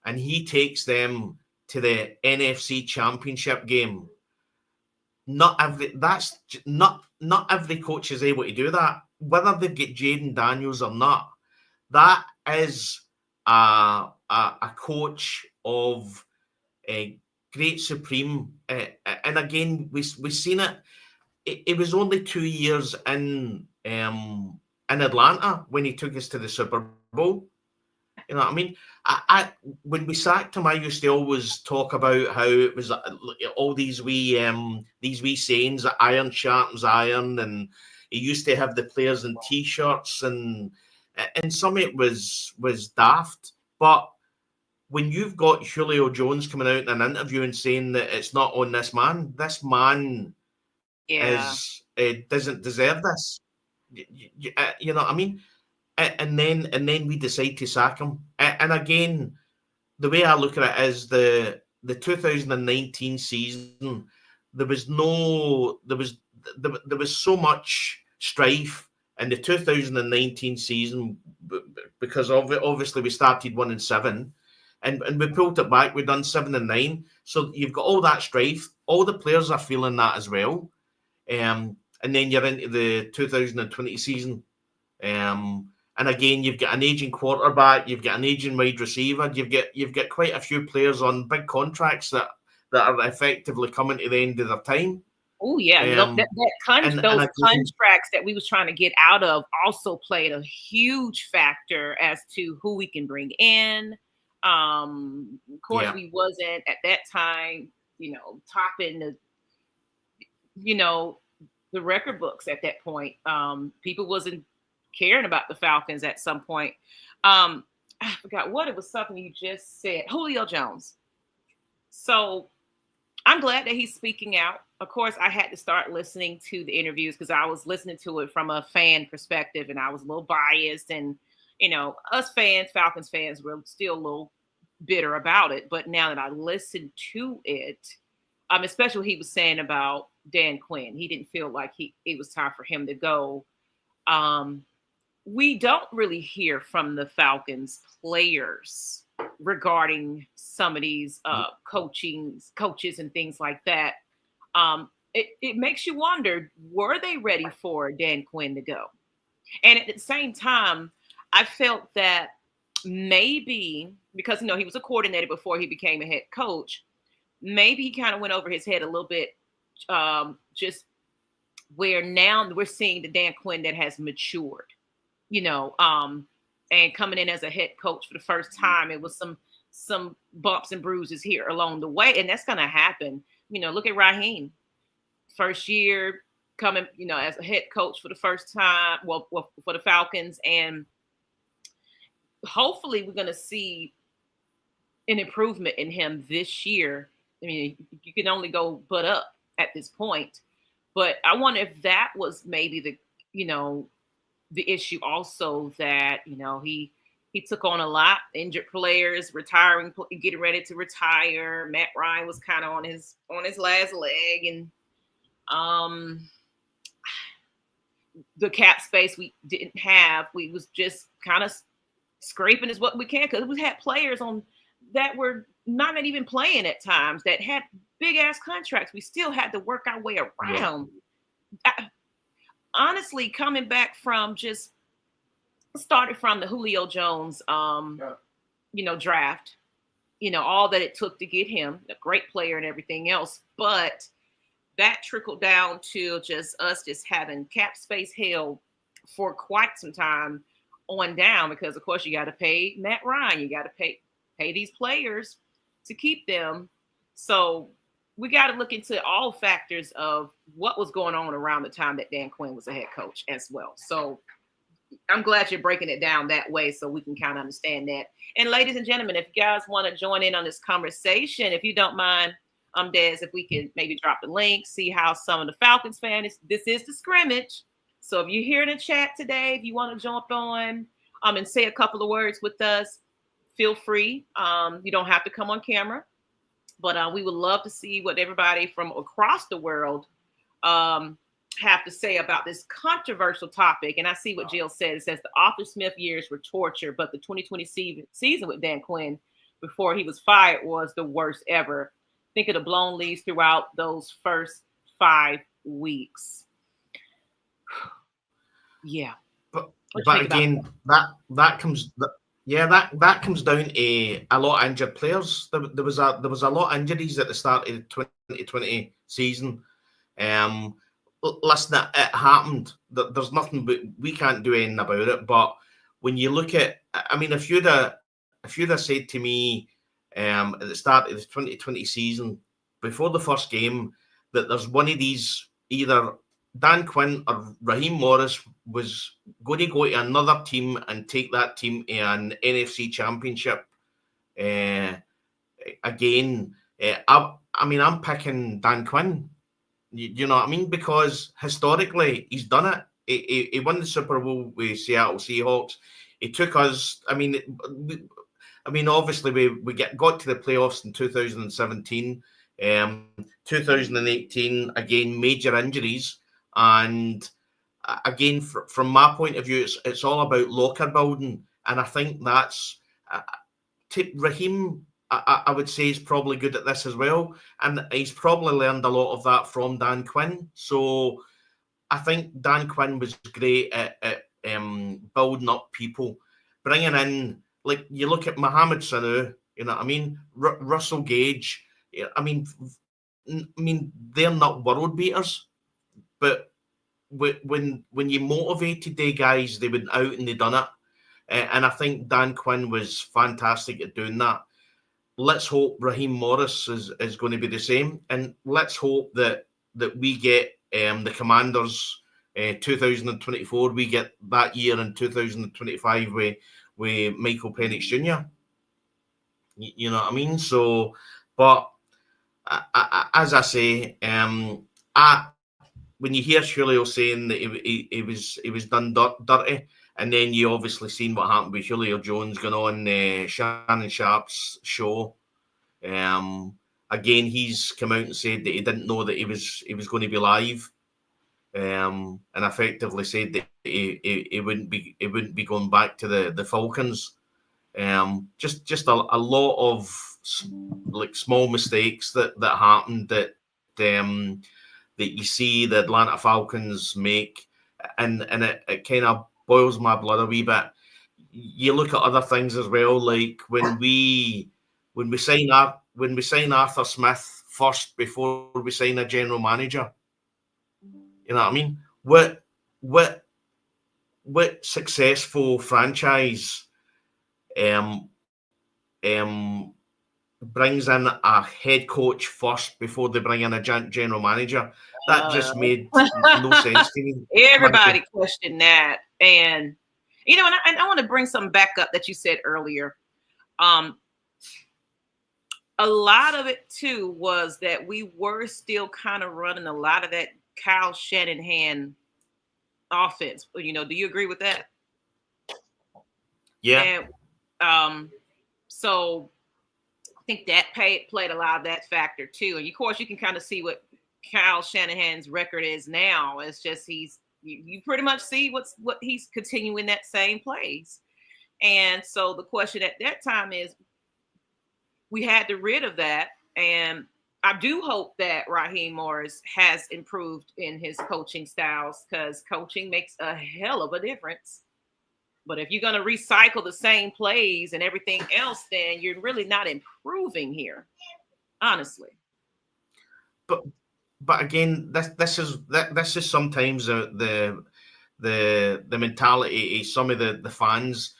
and he takes them to the NFC Championship game, not every coach is able to do that. Whether they've got Jaden Daniels or not, that is a coach of a great supreme. And again, we've seen it. It was only 2 years in Atlanta when he took us to the Super Bowl. You know what I mean? I when we sacked him, I used to always talk about how it was all these wee sayings that iron sharpens iron, and he used to have the players in t-shirts, and some of it was daft. But when you've got Julio Jones coming out in an interview and saying that it's not on this man is doesn't deserve this. You know what I mean? And then we decide to sack him. And again, the way I look at it is the 2019 season. There was so much strife in the 2019 season because obviously we started 1-7, and we pulled it back. We've done 7-9. So you've got all that strife. All the players are feeling that as well. And then you're into the 2020 season. And again, you've got an aging quarterback, you've got an aging wide receiver, you've got quite a few players on big contracts that are effectively coming to the end of their time. Oh yeah, those contracts that we was trying to get out of also played a huge factor as to who we can bring in. Of course, we wasn't at that time, topping the record books at that point. People wasn't caring about the Falcons at some point. I forgot what it was. Something you just said, Julio Jones. So I'm glad that he's speaking out. Of course, I had to start listening to the interviews because I was listening to it from a fan perspective, and I was a little biased. And us fans, Falcons fans, were still a little bitter about it. But now that I listened to it, especially what he was saying about Dan Quinn, he didn't feel like it was time for him to go. We don't really hear from the Falcons players regarding some of these coaches and things like that. It makes you wonder, were they ready for Dan Quinn to go? And at the same time, I felt that maybe because, he was a coordinator before he became a head coach, maybe he kind of went over his head a little bit, just where now we're seeing the Dan Quinn that has matured. And coming in as a head coach for the first time, it was some bumps and bruises here along the way, and that's going to happen. Look at Raheem, first year coming, as a head coach for the first time, well for the Falcons, and hopefully we're going to see an improvement in him this year. I mean, you can only go but up at this point, but I wonder if that was maybe the issue also, that he took on a lot, injured players, retiring, getting ready to retire. Matt Ryan was kind of on his last leg, and the cap space we didn't have. We was just kind of scraping as what we can, because we had players on that were not even playing at times that had big ass contracts. We still had to work our way around. Yeah. Honestly, coming back from started from the Julio Jones, draft, all that it took to get him, a great player and everything else. But that trickled down to us having cap space held for quite some time on down, because of course you got to pay Matt Ryan, you got to pay these players to keep them. So we got to look into all factors of what was going on around the time that Dan Quinn was a head coach as well. So I'm glad you're breaking it down that way so we can kind of understand that. And ladies and gentlemen, if you guys want to join in on this conversation, if you don't mind, Des, if we can maybe drop the link, see how some of the Falcons fans, this is the scrimmage. So if you're here in the chat today, if you want to jump on and say a couple of words with us, feel free. You don't have to come on camera. But we would love to see what everybody from across the world have to say about this controversial topic. And I see what Jill said. It says the Arthur Smith years were torture, but the 2020 season with Dan Quinn before he was fired was the worst ever. Think of the blown leads throughout those first 5 weeks. Yeah. But again, that comes down to a lot of injured players. There was a lot of injuries at the start of the 2020 season. Listen, it happened. There's nothing we can't do anything about it. But when you look at, I mean, if you'd have if you'd have said to me at the start of the 2020 season, before the first game, that there's one of these, either Dan Quinn or Raheem Morris was going to go to another team and take that team to an NFC Championship again, I'm picking Dan Quinn. You know what I mean? Because historically, he's done it. He won the Super Bowl with Seattle Seahawks. He took us. Obviously, we got to the playoffs in 2017. 2018, again, major injuries. And again, from my point of view, it's all about locker building. And I think that's Raheem, I would say, is probably good at this as well. And he's probably learned a lot of that from Dan Quinn. So I think Dan Quinn was great at building up people, bringing in, like, you look at Mohamed Sanu, you know what I mean? Russell Gage, I mean, they're not world beaters, but when you motivated the guys, they went out and they done it. And I think Dan Quinn was fantastic at doing that. Let's hope Raheem Morris is going to be the same, and let's hope that we get the Commanders 2024. We get that year in 2025 with Michael Penix Jr. You know what I mean? So, but as I say, when you hear Julio saying that he was done dirty, and then you obviously seen what happened with Julio Jones going on Shannon Sharp's show. Again, he's come out and said that he didn't know that he was going to be live, and effectively said that he wouldn't be going back to the Falcons. Just a lot of like small mistakes that happened that you see the Atlanta Falcons make, and it kind of boils my blood a wee bit. You look at other things as well, like when we sign Arthur Smith first before we sign a general manager. You know what I mean? What successful franchise brings in a head coach first before they bring in a general manager? That just made no sense to me. Everybody questioned that. And, you know, and I want to bring something back up that you said earlier. A lot of it, too, was that we were still kind of running a lot of that Kyle Shanahan offense. You know, do you agree with that? Yeah. And, so I think that played a lot of that factor, too. And, of course, you can kind of see what Kyle Shanahan's record is now. It's just you pretty much see what he's continuing that same place. And so the question at that time is, we had to rid of that. And I do hope that Raheem Morris has improved in his coaching styles, because coaching makes a hell of a difference. But if you're going to recycle the same plays and everything else, then you're really not improving here, honestly. But again, this is sometimes the mentality of some of the fans.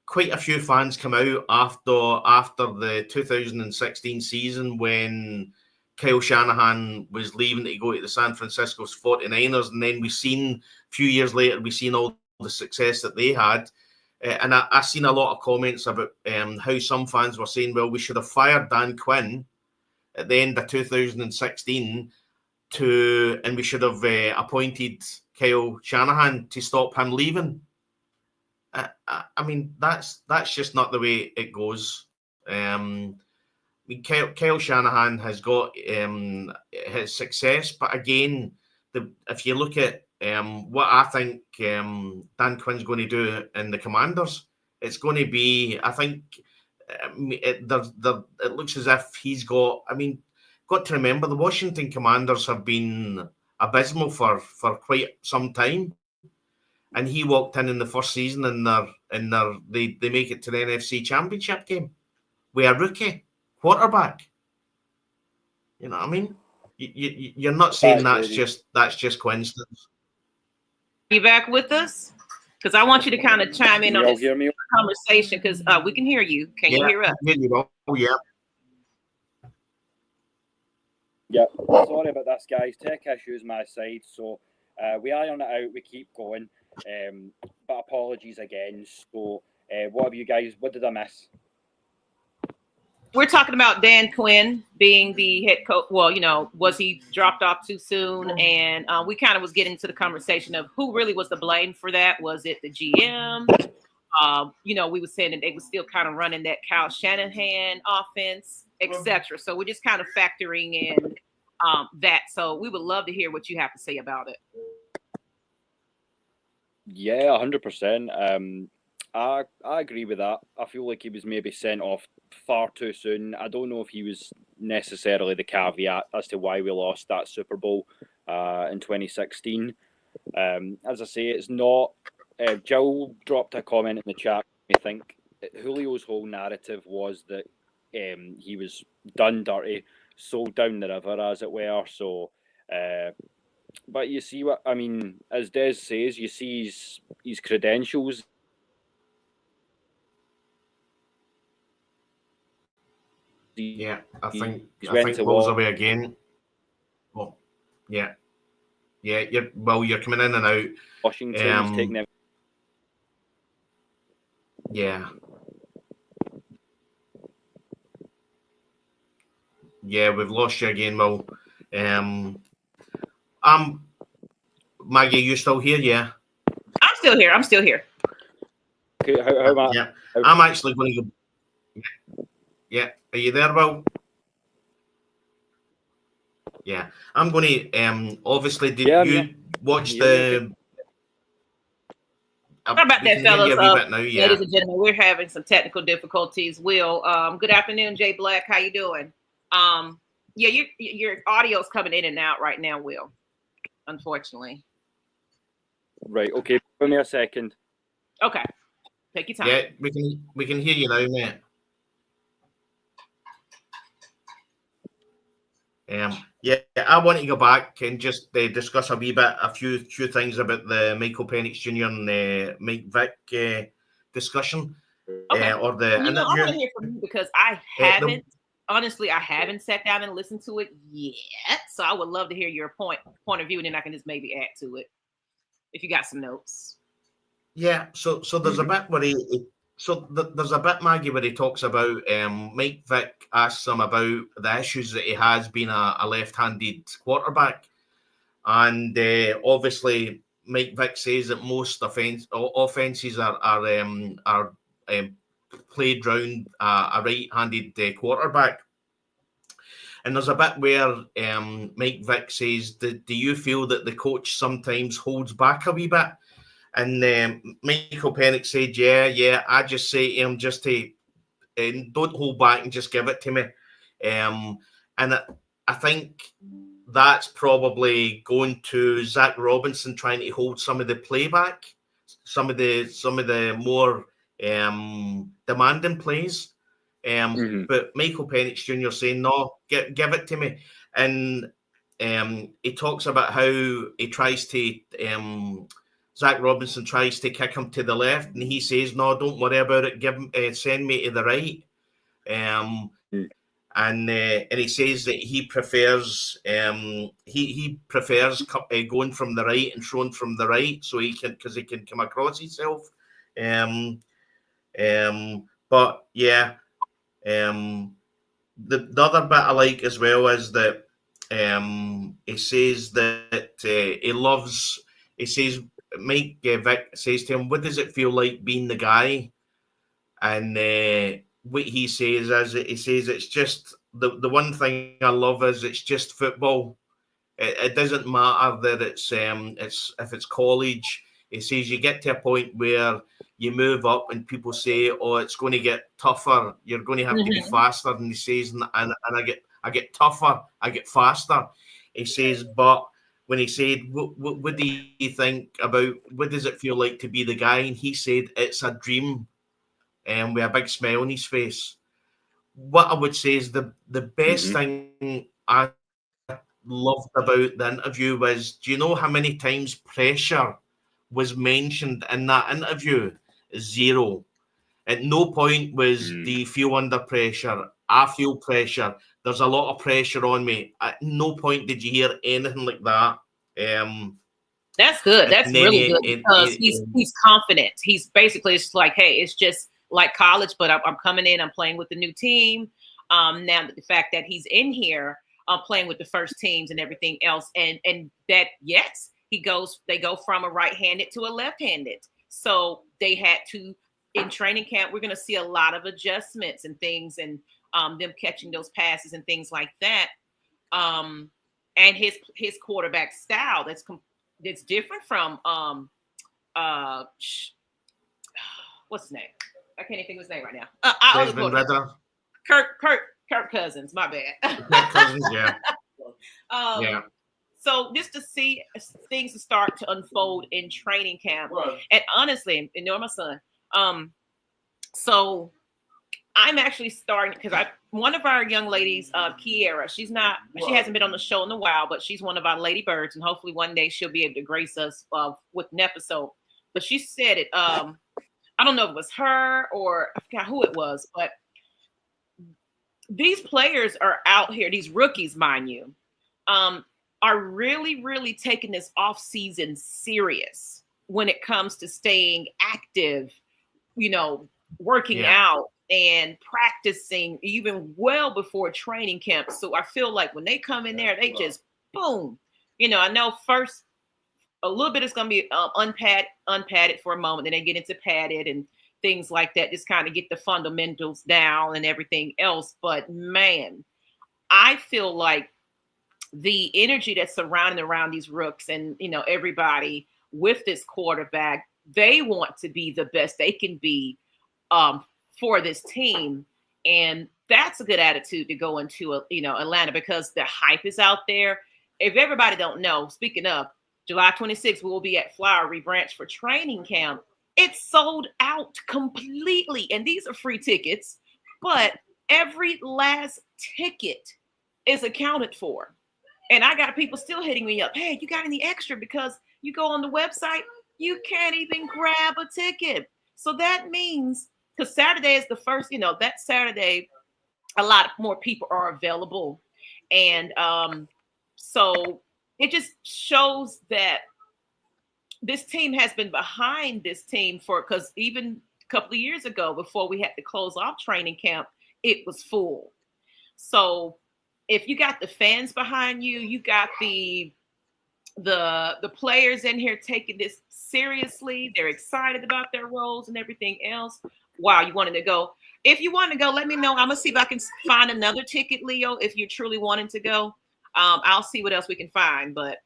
Quite a few fans come out after the 2016 season when Kyle Shanahan was leaving to go to the San Francisco 49ers, and then a few years later we seen all the success that they had. And I seen a lot of comments about how some fans were saying, well, we should have fired Dan Quinn at the end of 2016 and we should have appointed Kyle Shanahan to stop him leaving. I mean, that's just not the way it goes. Kyle Shanahan has got his success, but again, if you look at what I think Dan Quinn's going to do in the Commanders, it's going to be, I think, it looks as if he's got. I mean, got to remember the Washington Commanders have been abysmal for quite some time. And he walked in the first season and they make it to the NFC Championship game with a rookie quarterback. You know what I mean? You're not saying that's just coincidence. You back with us? Because I want you to kind of chime in on this hear me? conversation, because we can hear you. Can you hear us? Oh, yeah. Yeah, sorry about this, guys. Tech issues my side, so we iron it out. We keep going, but apologies again. So, what did I miss? We're talking about Dan Quinn being the head coach. Well, was he dropped off too soon? And we kind of was getting to the conversation of who really was to blame for that. Was it the GM? We were saying that they were still kind of running that Kyle Shanahan offense, etc. So we're just kind of factoring in that. So we would love to hear what you have to say about it. Yeah, 100%. I agree with that. I feel like he was maybe sent off far too soon. I don't know if he was necessarily the caveat as to why we lost that Super Bowl in 2016. As I say, it's not. Jill dropped a comment in the chat. I think Julio's whole narrative was that he was done dirty, sold down the river, as it were. So, but you see what I mean. As Des says, you see his credentials. Yeah, I think Will's away again. Oh, yeah. You're coming in and out. Washington's taking them. Yeah. Yeah, we've lost you again, Will. Maggie, you still here? Yeah. I'm still here. Okay, how am I? Yeah. I'm actually going to go. Yeah. Are you there, Will? Yeah. I'm going to obviously you watch the How about that, fellas? Now, yeah. Ladies and gentlemen, we're having some technical difficulties. Will, good afternoon, Jay Black. How you doing? Your audio's coming in and out right now, Will. Unfortunately. Right. Okay. Give me a second. Okay. Take your time. Yeah, we can hear you now, mate. I want to go back and just discuss a few things about the Michael Penix Jr. and Mike Vick discussion or the interview. I want to hear from you because I haven't. Honestly, I haven't sat down and listened to it yet, so I would love to hear your point of view, and then I can just maybe add to it if you got some notes. Yeah, so there's a bit where there's a bit, Maggie, where he talks about Mike Vick asks him about the issues that he has being a left-handed quarterback, and obviously Mike Vick says that most offenses are played round a right-handed quarterback. And there's a bit where Mike Vick says, do you feel that the coach sometimes holds back a wee bit? And Michael Penix said, yeah, I just say to him, just to don't hold back and just give it to me. And I think that's probably going to Zach Robinson trying to hold some of the playback, some of the more demanding plays. But Michael Penix Jr. saying, no, give it to me. And he talks about how he tries to Zach Robinson tries to kick him to the left, and he says, no, don't worry about it, send me to the right. And he says that he prefers he prefers going from the right and throwing from the right, so he can come across himself. But yeah, the other bit I like as well is that he says that he loves. He says Mike Vick says to him, "What does it feel like being the guy?" And what he says is, he says it's just the one thing I love is it's just football. It doesn't matter that it's if it's college. He says you get to a point where you move up and people say, "Oh, it's going to get tougher. You're going to have to be faster." And he says, "And I get tougher. I get faster." He says, but when he said, what do you think about, what does it feel like to be the guy? And he said, it's a dream, and with a big smile on his face. What I would say is the best thing I loved about the interview was, do you know how many times pressure was mentioned in that interview. Zero. At no point was, do you feel under pressure? I feel pressure. There's a lot of pressure on me. At no point did you hear anything like that. That's good. That's really good because he's confident. He's basically, it's like, hey, it's just like college, but I'm coming in. I'm playing with the new team. Now the fact that he's in here, playing with the first teams and everything else, and that yes, they go from a right-handed to a left-handed. So they had to, in training camp, we're going to see a lot of adjustments and things, and them catching those passes and things like that. And his quarterback style that's different from what's his name? I can't even think of his name right now. Kirk Cousins. My bad. Kirk Cousins, yeah. Yeah. So just to see things to start to unfold in training camp, and honestly, you know, my son. So I'm actually starting because one of our young ladies, Kiera, she hasn't been on the show in a while, but she's one of our lady birds, and hopefully one day she'll be able to grace us with an episode. But she said it. I don't know if it was her or I forgot who it was, but these players are out here, these rookies, mind you, are really, really taking this off season serious when it comes to staying active, you know, working out and practicing even well before training camp. So I feel like when they come in there, they just boom. You know, I know first a little bit is going to be unpadded for a moment, then they get into padded and things like that, just kind of get the fundamentals down and everything else. But man, I feel like the energy that's surrounding around these rooks and, you know, everybody with this quarterback, they want to be the best they can be for this team. And that's a good attitude to go into, Atlanta, because the hype is out there. If everybody don't know, speaking of, July 26th, we will be at Flowery Branch for training camp. It's sold out completely. And these are free tickets, but every last ticket is accounted for. And I got people still hitting me up. Hey, you got any extra? Because you go on the website, you can't even grab a ticket. So that means, because Saturday is the first, that Saturday, a lot more people are available. And so it just shows that this team has been behind this team because even a couple of years ago, before we had to close off training camp, it was full. So if you got the fans behind you, you got the players in here taking this seriously. They're excited about their roles and everything else. Wow, you wanted to go. If you want to go, let me know. I'm going to see if I can find another ticket, Leo, if you're truly wanting to go. I'll see what else we can find. But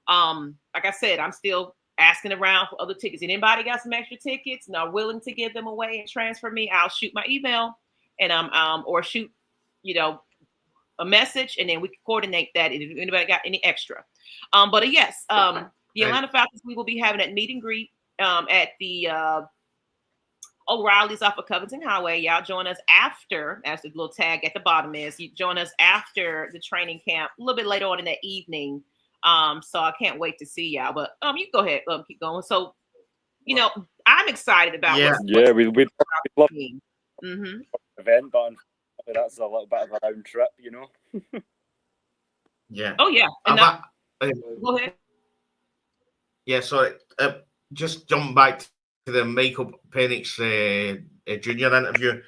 like I said, I'm still asking around for other tickets. And anybody got some extra tickets and are willing to give them away and transfer me, I'll shoot my email and or shoot, a message, and then we can coordinate that if anybody got any extra. But yes, the Atlanta Falcons, we will be having that meet and greet at the O'Reilly's off of Covington Highway. Y'all join us after, as the little tag at the bottom is, you join us after the training camp, a little bit later on in the evening. So I can't wait to see y'all. But you go ahead, keep going. So, I'm excited about we love the event, but that's a little bit of a round trip, Yeah. Oh yeah. Go ahead. Yeah. So just jump back to the Michael Penix Jr. interview.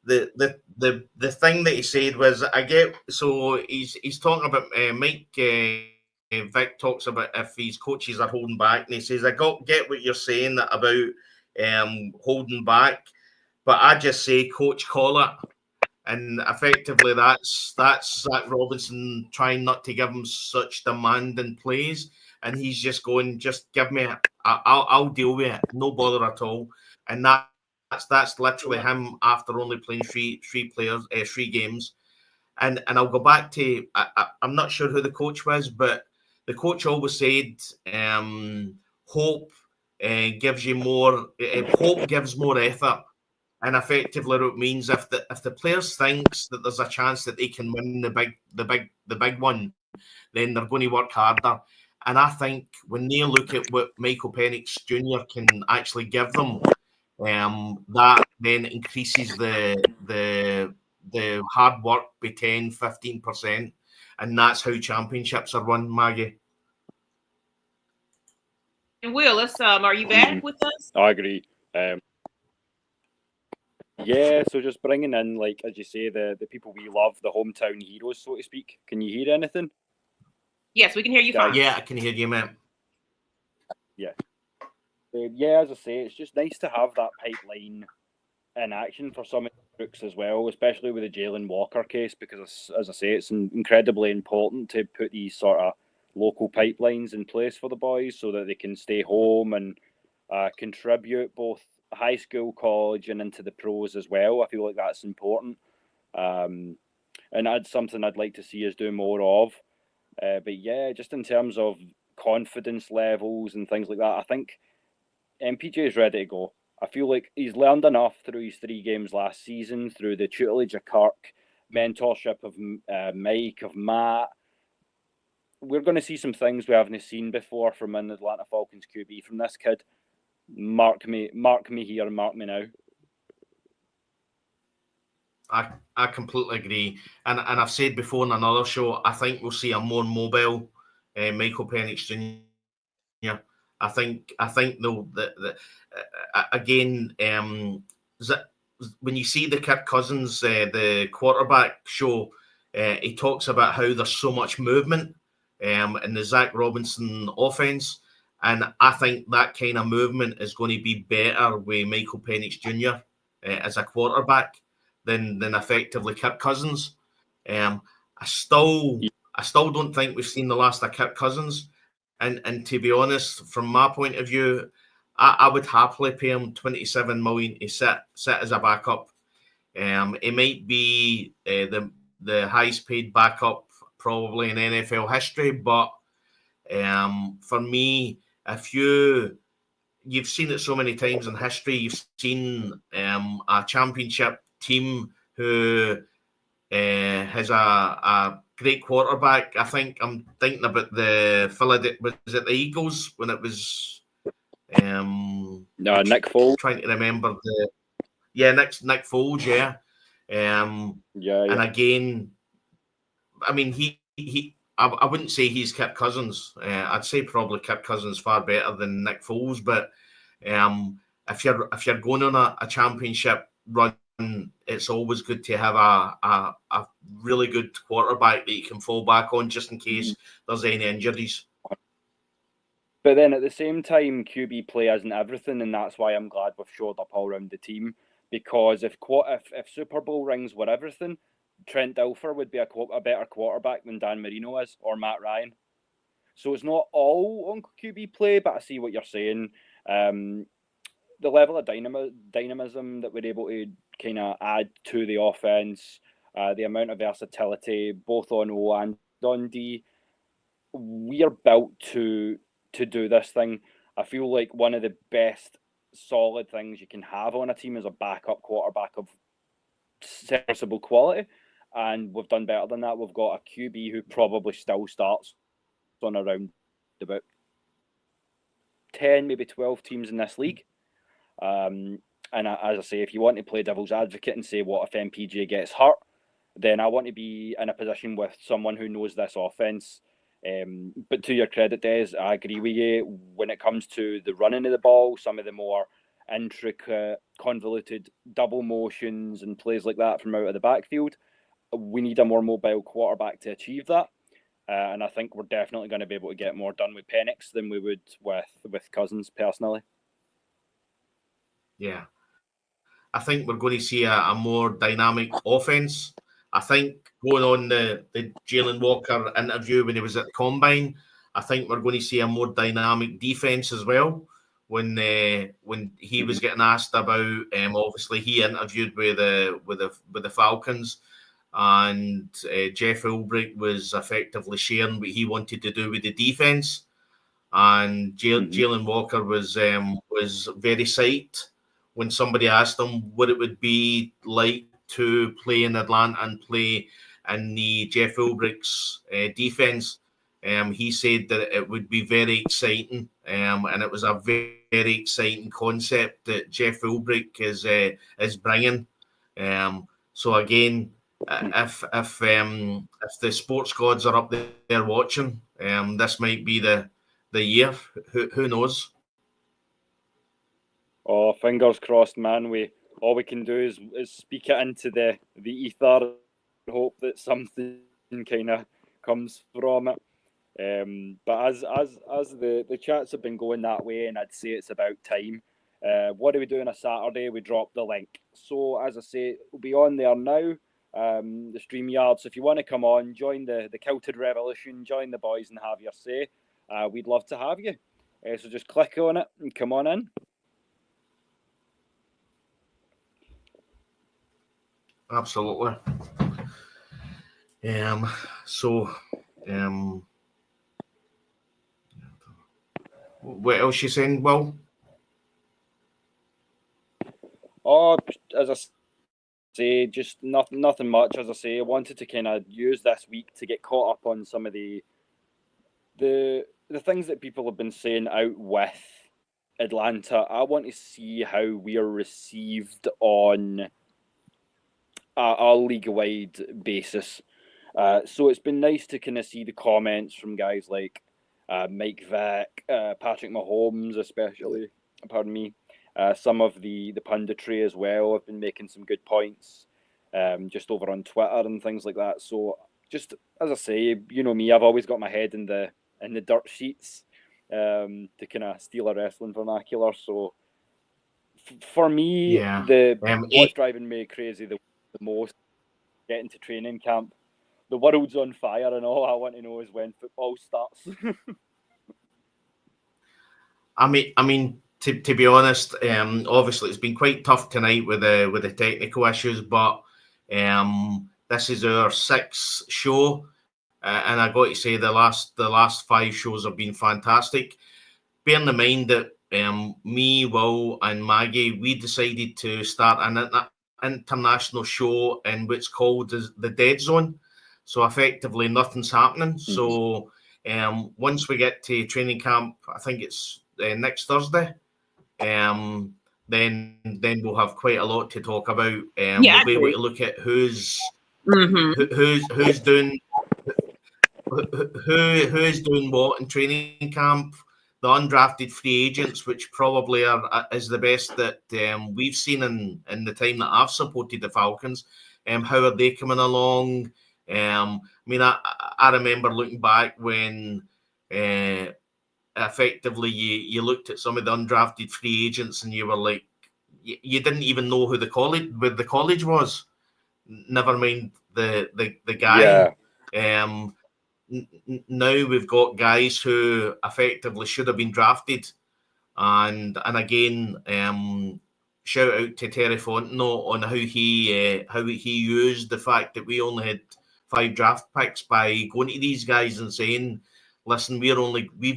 The thing that he said was, he's talking about Mike. Vic talks about if his coaches are holding back, and he says, I get what you're saying about holding back, but I just say, coach, call it. And effectively, that's Zach Robinson trying not to give him such demanding plays, and he's just going, just give me it. I'll deal with it, no bother at all. And that's literally him after only playing three games. And I'll go back to I'm not sure who the coach was, but the coach always said, hope gives you more. Hope gives more effort. And effectively, it means if the players thinks that there's a chance that they can win the big one, then they're going to work harder. And I think when they look at what Michael Penix Jr. can actually give them, that then increases the hard work by 10-15%. And that's how championships are won, Maggie. And Will, let's are you back with us? I agree. Yeah, so just bringing in, like, as you say, the people we love, the hometown heroes, so to speak. Can you hear anything? Yes, we can hear you fine. Yeah, I can hear you, man. Yeah. Yeah, as I say, it's just nice to have that pipeline in action for some of the crooks as well, especially with the Jalen Walker case, because, as I say, it's incredibly important to put these sort of local pipelines in place for the boys so that they can stay home and contribute both high school, college, and into the pros as well. I feel like that's important. And that's something I'd like to see us do more of. But yeah, just in terms of confidence levels and things like that, I think MPJ is ready to go. I feel like he's learned enough through his 3 games last season, through the tutelage of Kirk, mentorship of Mike, of Matt. We're going to see some things we haven't seen before from an Atlanta Falcons QB from this kid. Mark me here and mark me now. I completely agree, and I've said before in another show, I think we'll see a more mobile Michael Penix Jr. I think though that again, when you see the Kirk Cousins, the quarterback show, he talks about how there's so much movement in the Zach Robinson offense, and I think that kind of movement is going to be better with Michael Penix Jr. As a quarterback than effectively Kirk Cousins. I still don't think we've seen the last of Kirk Cousins. And to be honest, from my point of view, I would happily pay him $27 million to sit as a backup. It might be the highest paid backup probably in NFL history, but for me, if you've seen it so many times in history, you've seen a championship team who has a great quarterback. I think I'm thinking about the Philadelphia. Was it the Eagles when it was? No, Nick Foles. Trying to remember Nick Foles. Yeah. Yeah. And again, I mean, I wouldn't say he's Kirk Cousins. I'd say probably Kirk Cousins far better than Nick Foles. But if you're going on a championship run, it's always good to have a really good quarterback that you can fall back on just in case there's any injuries. But then at the same time, QB play isn't everything, and that's why I'm glad we've shored up all around the team. Because if Super Bowl rings were everything, Trent Dilfer would be a better quarterback than Dan Marino is, or Matt Ryan. So it's not all on QB play, but I see what you're saying. The level of dynamism that we're able to kind of add to the offense, the amount of versatility, both on O and on D, we are built to do this thing. I feel like one of the best solid things you can have on a team is a backup quarterback of serviceable quality, and we've done better than that. We've got a QB who probably still starts on around about 10, maybe 12 teams in this league. And as I say, if you want to play devil's advocate and say, what if MPJ gets hurt? Then I want to be in a position with someone who knows this offense. But to your credit, Des, I agree with you. When it comes to the running of the ball, some of the more intricate, convoluted double motions and plays like that from out of the backfield, we need a more mobile quarterback to achieve that. And I think we're definitely going to be able to get more done with Penix than we would with Cousins, personally. Yeah. I think we're going to see a more dynamic offense. I think going on the Jalen Walker interview when he was at the Combine, I think we're going to see a more dynamic defense as well. When he was getting asked about, obviously he interviewed with the Falcons, and Jeff Ulbrich was effectively sharing what he wanted to do with the defense, and Jalen Walker was very psyched when somebody asked him what it would be like to play in Atlanta and play in the Jeff Ulbrich's defense. He said that it would be very exciting, and it was a very, very exciting concept that Jeff Ulbrich is bringing. So again, if the sports gods are up there watching, this might be the year. Who knows? Oh, fingers crossed, man. All we can do is speak it into the ether and hope that something kind of comes from it. But as the chats have been going that way, and I'd say it's about time. What do we do on a Saturday? We drop the link. So as I say, it'll be on there now. The StreamYard. So if you want to come on, join the Kilted Revolution, join the boys and have your say. We'd love to have you. So just click on it and come on in. Absolutely. What else you saying, Will? Oh, as I say, just nothing much. As I say, I wanted to kind of use this week to get caught up on some of the things that people have been saying out with Atlanta. I want to see how we are received on a league-wide basis. So it's been nice to kind of see the comments from guys like Mike Vick, Patrick Mahomes especially, pardon me. Some of the punditry as well have been making some good points just over on Twitter and things like that. So just as I say, you know me, I've always got my head in the dirt sheets to kind of steal a wrestling vernacular. So for me, what's driving me crazy the most, getting to training camp, the world's on fire, and all I want to know is when football starts. I mean, to be honest, obviously it's been quite tough tonight with the technical issues, but this is our 6th show, and I got to say the last 5 shows have been fantastic. Bearing in mind that me, Will, and Maggie, we decided to start an international show in what's called the Dead Zone. So effectively nothing's happening. Mm-hmm. So once we get to training camp, I think it's next Thursday, then we'll have quite a lot to talk about. We'll be able to look at who's doing what in training camp, the undrafted free agents, which probably is the best that we've seen in the time that I've supported the Falcons. How are they coming along? I mean, I remember looking back when effectively you looked at some of the undrafted free agents and you were like, you didn't even know who the college was. Never mind the guy. Yeah. Now we've got guys who effectively should have been drafted, and again, shout out to Terry Fontenot on how he used the fact that we only had 5 draft picks by going to these guys and saying, listen, we've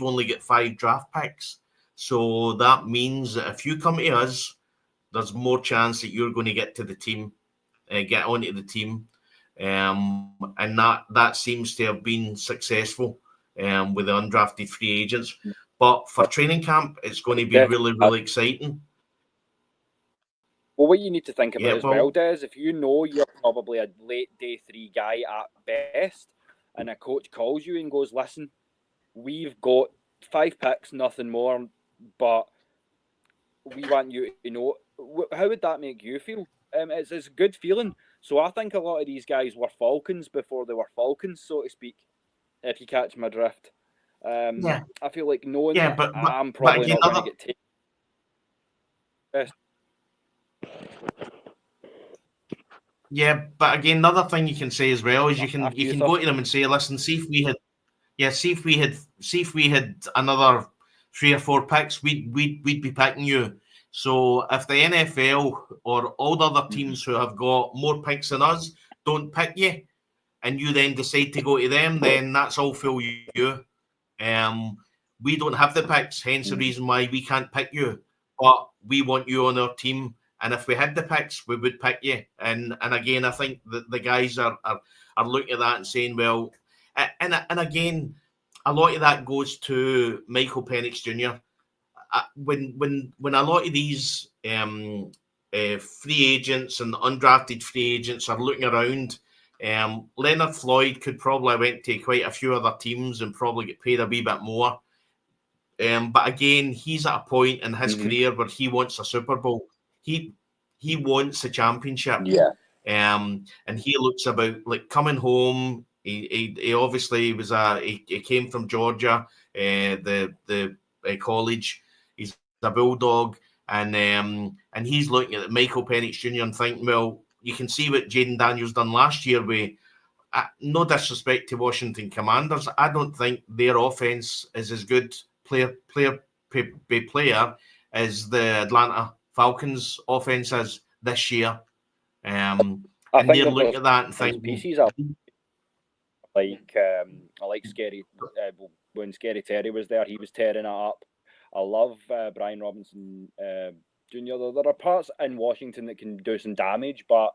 only got 5 draft picks, so that means that if you come to us, there's more chance that you're going to get to the team, get onto the team. And that seems to have been successful with the undrafted free agents. But for training camp, it's going to be really, really exciting. Well, what you need to think about as well, Des, if you know you're probably a late day 3 guy at best, and a coach calls you and goes, listen, we've got 5 picks, nothing more, but we want you to know, how would that make you feel? It's a good feeling. So I think a lot of these guys were Falcons before they were Falcons, so to speak, if you catch my drift. I feel like knowing that I'm probably not going to get taken. Yeah, but again, another thing you can say as well is you can go to them and say, listen, see if we had another 3 or 4 picks, we'd be picking you. So if the NFL or all the other teams who have got more picks than us don't pick you, and you then decide to go to them, then that's all for you. We don't have the picks, hence the reason why we can't pick you. But we want you on our team, and if we had the picks, we would pick you. And again, I think that the guys are looking at that and saying, well, and again, a lot of that goes to Michael Penix Jr. When a lot of these free agents and undrafted free agents are looking around, Leonard Floyd could probably went to quite a few other teams and probably get paid a wee bit more. But again, he's at a point in his career where he wants a Super Bowl. He wants a championship. Yeah. And he looks about like coming home. He obviously was he came from Georgia, the college. He's a Bulldog, and he's looking at Michael Penix Jr. and thinking, well, you can see what Jaden Daniels done last year. With no disrespect to Washington Commanders, I don't think their offense is as good player as the Atlanta Falcons offense is this year. And they're looking at that and think pieces are I like Scary. When Scary Terry was there, he was tearing it up. I love Brian Robinson Jr. There are parts in Washington that can do some damage, but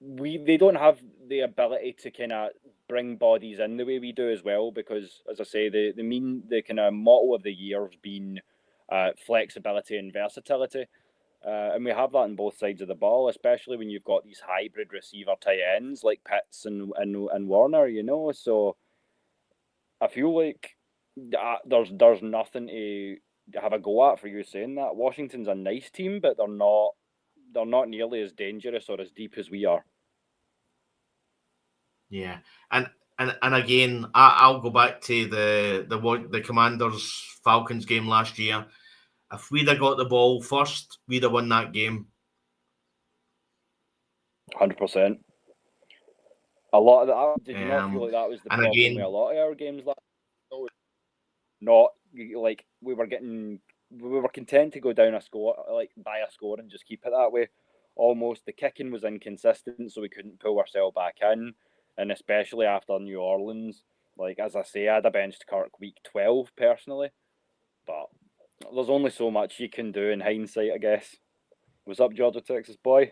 they don't have the ability to kind of bring bodies in the way we do as well. Because, as I say, the kind of motto of the year has been flexibility and versatility. And we have that on both sides of the ball, especially when you've got these hybrid receiver tight ends like Pitts and Woerner, you know. So I feel like there's nothing to have a go at for you saying that. Washington's a nice team, but they're not nearly as dangerous or as deep as we are. Yeah, and again, I'll go back to the Commanders Falcons game last year. If we'd have got the ball first, we'd have won that game. 100%. A lot of that. Did you not feel like that was the problem with a lot of our games last year? Not like we were content to go down a score, like by a score, and just keep it that way. Almost the kicking was inconsistent, so we couldn't pull ourselves back in, and especially after New Orleans. Like, as I say, I'd have benched Kirk week 12 personally, but there's only so much you can do in hindsight, I guess. What's up, Georgia, Texas boy?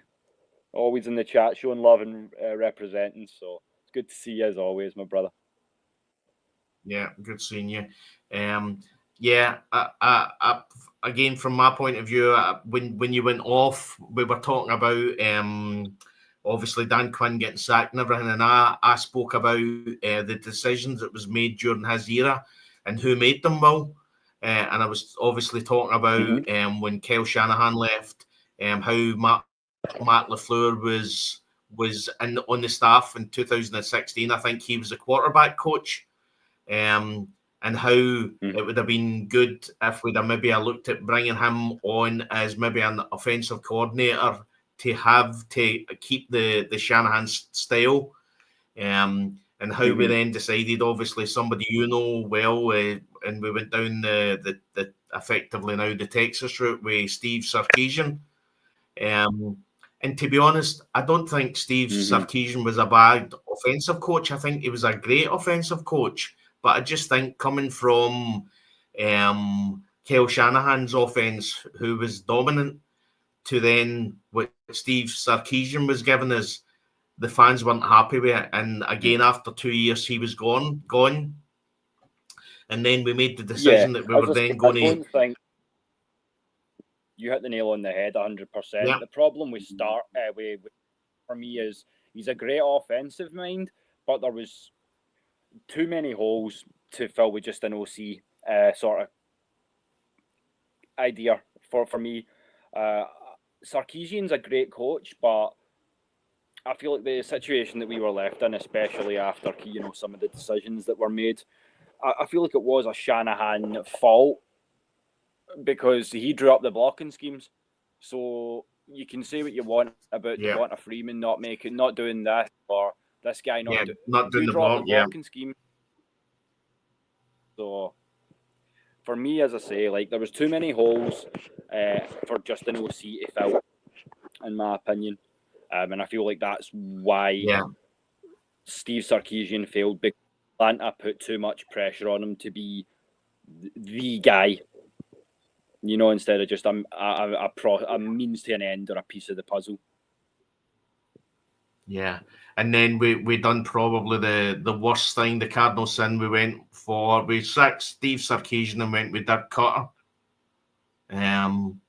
Always in the chat, showing love and representing. So it's good to see you as always, my brother. Yeah, good seeing you. Again, from my point of view, when you went off, we were talking about obviously Dan Quinn getting sacked and everything, and I spoke about the decisions that was made during his era and who made them, Will. And I was obviously talking about when Kyle Shanahan left, how Matt LaFleur was on the staff in 2016. I think he was a quarterback coach, and how it would have been good if we'd have maybe looked at bringing him on as maybe an offensive coordinator to keep the Shanahan style. And how we then decided, obviously, somebody well, and we went down the effectively now the Texas route with Steve Sarkisian. And to be honest, I don't think Steve Sarkisian was a bad offensive coach. I think he was a great offensive coach. But I just think coming from Kyle Shanahan's offense, who was dominant, to then what Steve Sarkisian was giving us, the fans weren't happy with it. And again, after 2 years, he was gone. And then we made the decision that we were then going to... I don't think you hit the nail on the head 100%. Yeah. The problem we start with for me is he's a great offensive mind, but there was too many holes to fill with just an OC sort of idea for me. Sarkisian's a great coach, but I feel like the situation that we were left in, especially after some of the decisions that were made, I feel like it was a Shanahan fault because he drew up the blocking schemes. So you can say what you want about Devonta Freeman not doing this, or this guy not doing the blocking scheme. So for me, as I say, like there was too many holes for just an OC to fill, in my opinion. And I feel like that's why Steve Sarkisian failed, because Atlanta put too much pressure on him to be the guy, instead of just a means to an end or a piece of the puzzle. Yeah. And then we done probably the worst thing, the cardinal sin. We sacked Steve Sarkisian and went with Dirk Cutter. And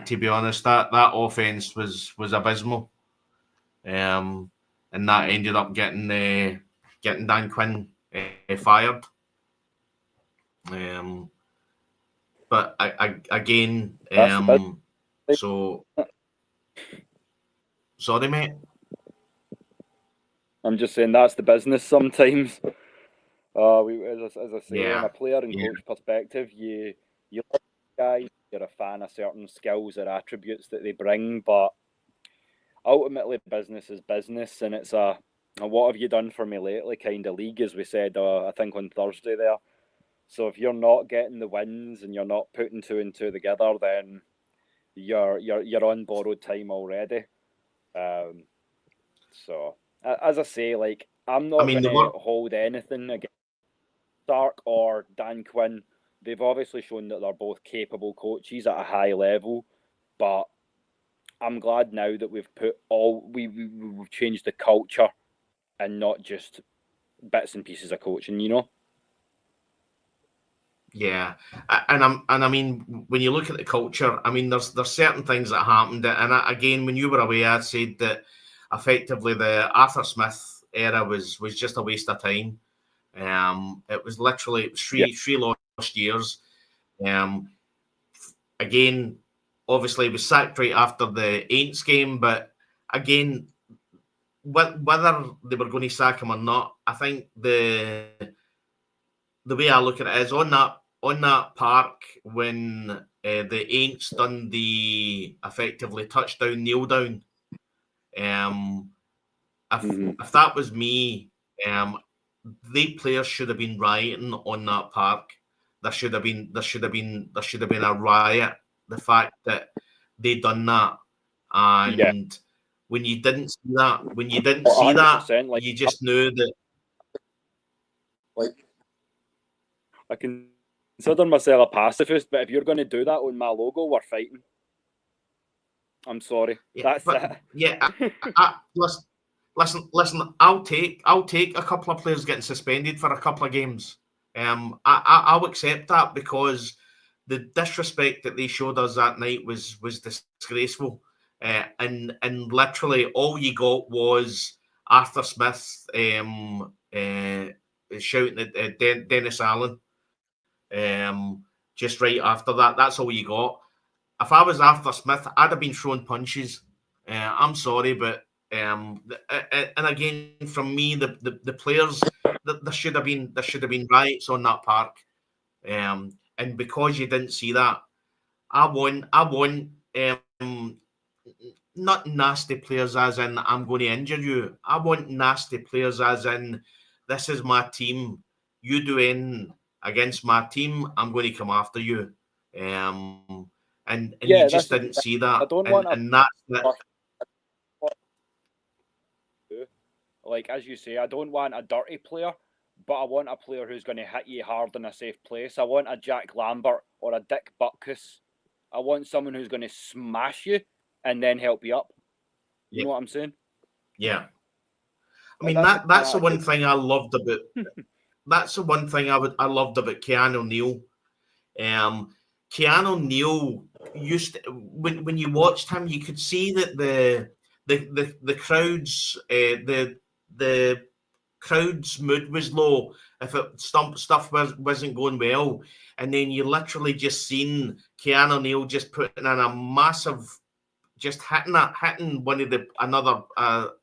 to be honest, that offense was abysmal. And that ended up getting Dan Quinn fired. But again, so sorry, mate. I'm just saying that's the business sometimes. As I say, on a player and coach perspective, you like guys, you're a fan of certain skills or attributes that they bring, but ultimately business is business, and it's a what have you done for me lately kind of league, as we said, I think on Thursday there. So if you're not getting the wins and you're not putting 2 and 2 together, then you're on borrowed time already. So as I say, like, I'm not going to hold anything against Stark or Dan Quinn. They've obviously shown that they're both capable coaches at a high level, but I'm glad now that we've we've changed the culture and not just bits and pieces of coaching, you know. Yeah, and I mean, when you look at the culture, I mean, there's certain things that happened, and again, when you were away, I said that effectively the Arthur Smith era was just a waste of time. It was literally three lost years. Again, obviously, he was sacked right after the Aints game, but again, whether they were going to sack him or not, I think the way I look at it is on that park when the Aints done the effectively touchdown kneel down. If that was me, the players should have been rioting on that park. There should have been a riot. The fact that they done that, and when you didn't see that, like, you just knew that. Like, I consider myself a pacifist, but if you're going to do that on my logo, we're fighting. I'm sorry. That's it. Yeah. Listen. I'll take a couple of players getting suspended for a couple of games. I'll accept that, because the disrespect that they showed us that night was disgraceful. And literally all you got was Arthur Smith shouting at Dennis Allen. Just right after that, that's all you got. If I was Arthur Smith, I'd have been throwing punches. I'm sorry, but and again, from me, the players, there should have been riots on that park. And because you didn't see that, I want not nasty players as in I'm going to injure you. I want nasty players as in this is my team. You do anything against my team, I'm going to come after you. And you just didn't see that. I don't want like, as you say, I don't want a dirty player, but I want a player who's going to hit you hard in a safe place. I want a Jack Lambert or a Dick Butkus. I want someone who's going to smash you and then help you up. You know what I'm saying? Yeah. I mean, that's the one thing I loved about. That's the one thing I loved about Keanu Neal. Keanu Neal used to, when you watched him, you could see that the crowds the crowd's mood was low if stuff wasn't going well, and then you literally just seen Keanu Neal just putting in a massive, just hitting another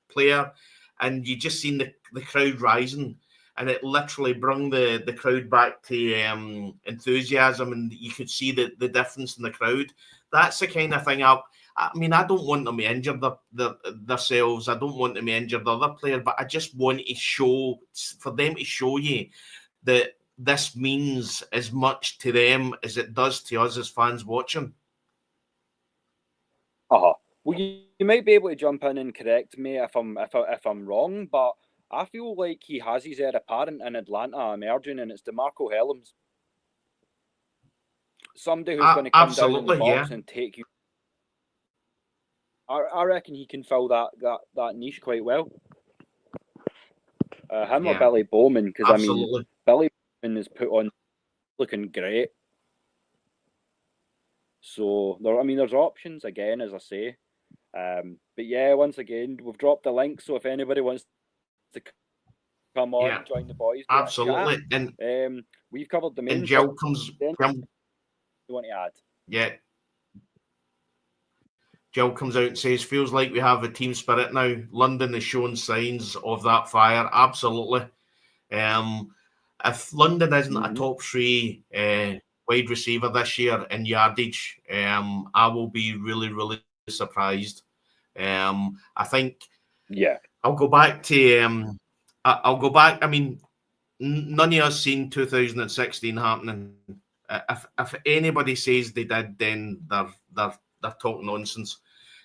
player, and you just seen the crowd rising. And it literally brought the crowd back to enthusiasm, and you could see the difference in the crowd. That's the kind of thing I mean, I don't want them to injure themselves. I don't want them to injure the other player, but I just want to show, for them to show you that this means as much to them as it does to us as fans watching. Well, you might be able to jump in and correct me if I'm wrong, but I feel like he has his heir apparent in Atlanta emerging, and it's DeMarco Hellams. Somebody who's going to come down in the box and take you. I reckon he can fill that niche quite well. Him or Billy Bowman, because I mean, Billy Bowman is put on looking great. So there's options again, as I say. But yeah, once again, we've dropped the link. So if anybody wants to come on and join the boys, absolutely. And we've covered the main. And Jill comes. You want to add? Yeah. Jill comes out and says, feels like we have a team spirit now. London is showing signs of that fire. Absolutely. If London isn't a top 3 wide receiver this year in yardage, I will be really, really surprised. I think I'll go back to I mean, none of us seen 2016 happening. If anybody says they did, then they're talking nonsense.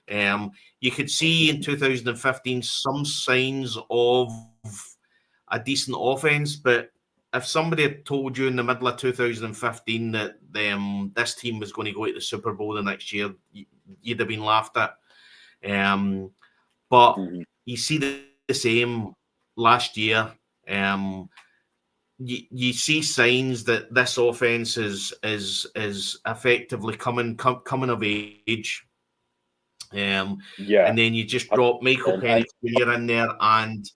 You could see in 2015 some signs of a decent offense, but if somebody had told you in the middle of 2015 that this team was going to go to the Super Bowl the next year, you'd have been laughed at. But you see the same last year. You see signs that this offense is effectively coming of age. And then you just drop Michael Penix Jr. in there, and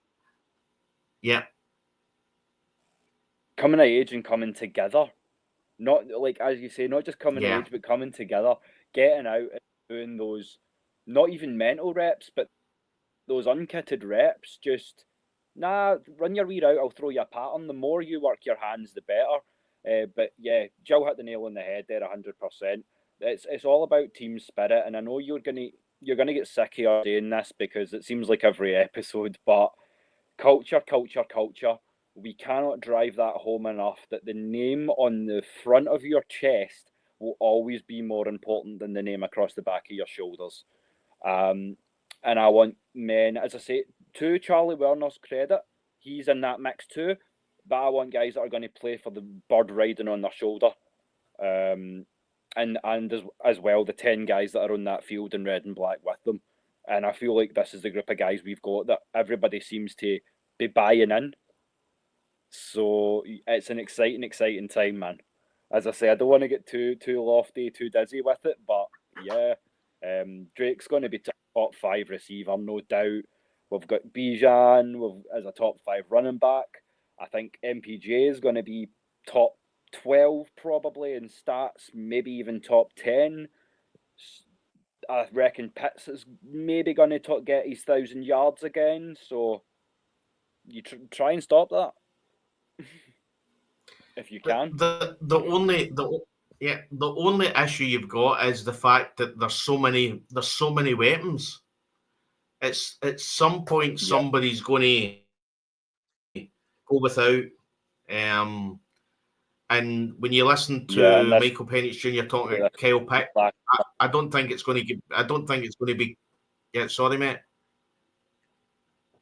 coming of age and coming together. Not like, as you say, not just coming of age, but coming together, getting out and doing those, not even mental reps, but those unkitted reps. Just run your wee route, I'll throw you a pattern. The more you work your hands, the better. But yeah, Jill hit the nail on the head there, 100%. It's all about team spirit, and I know you're gonna get sick of saying this because it seems like every episode, but culture. We cannot drive that home enough that the name on the front of your chest will always be more important than the name across the back of your shoulders. And I want men, as I say, to Charlie Woerner's credit, he's in that mix too, but I want guys that are going to play for the bird riding on their shoulder. And as well, the 10 guys that are on that field in red and black with them. And I feel like this is the group of guys we've got that everybody seems to be buying in. So it's an exciting time, man. As I say, I don't want to get too lofty, too dizzy with it, but yeah, Drake's going to be top 5 receiver, no doubt. We've got Bijan as a top 5 running back. I think MPJ is going to be top 12 probably in stats, maybe even top 10. I reckon Pitts is maybe going to get his 1,000 yards again. So you try and stop that if you can. The only issue you've got is the fact that there's so many weapons. It's at some point somebody's going to go without. And when you listen to Michael Penix Jr. talking about Kyle Pitt, I don't think it's going to be. Yeah, sorry, mate.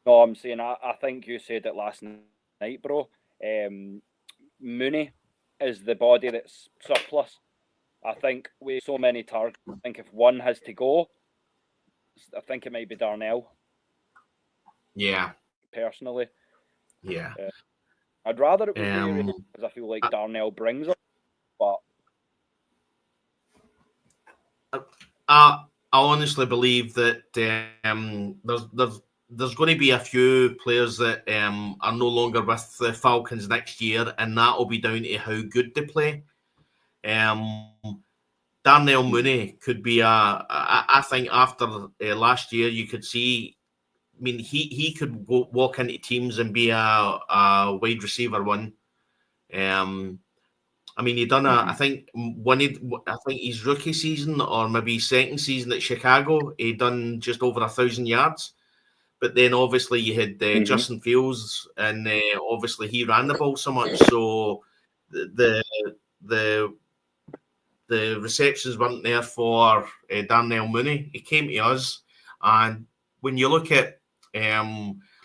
No, I'm saying I think you said it last night, bro. Mooney is the body that's surplus. I think with so many targets, I think if one has to go, I think it might be Darnell. Yeah. Personally. Yeah. I'd rather it would be because I feel like Darnell brings it, but I honestly believe that there's going to be a few players that are no longer with the Falcons next year, and that will be down to how good they play. Darnell Mooney could be I think after last year, you could see. I mean, he could walk into teams and be a wide receiver one. I mean, he done I think his rookie season or maybe second season at Chicago, he done just over 1,000 yards. But then obviously you had Justin Fields, and obviously he ran the ball so much, so the receptions weren't there for Darnell Mooney. He came to us, and when you look at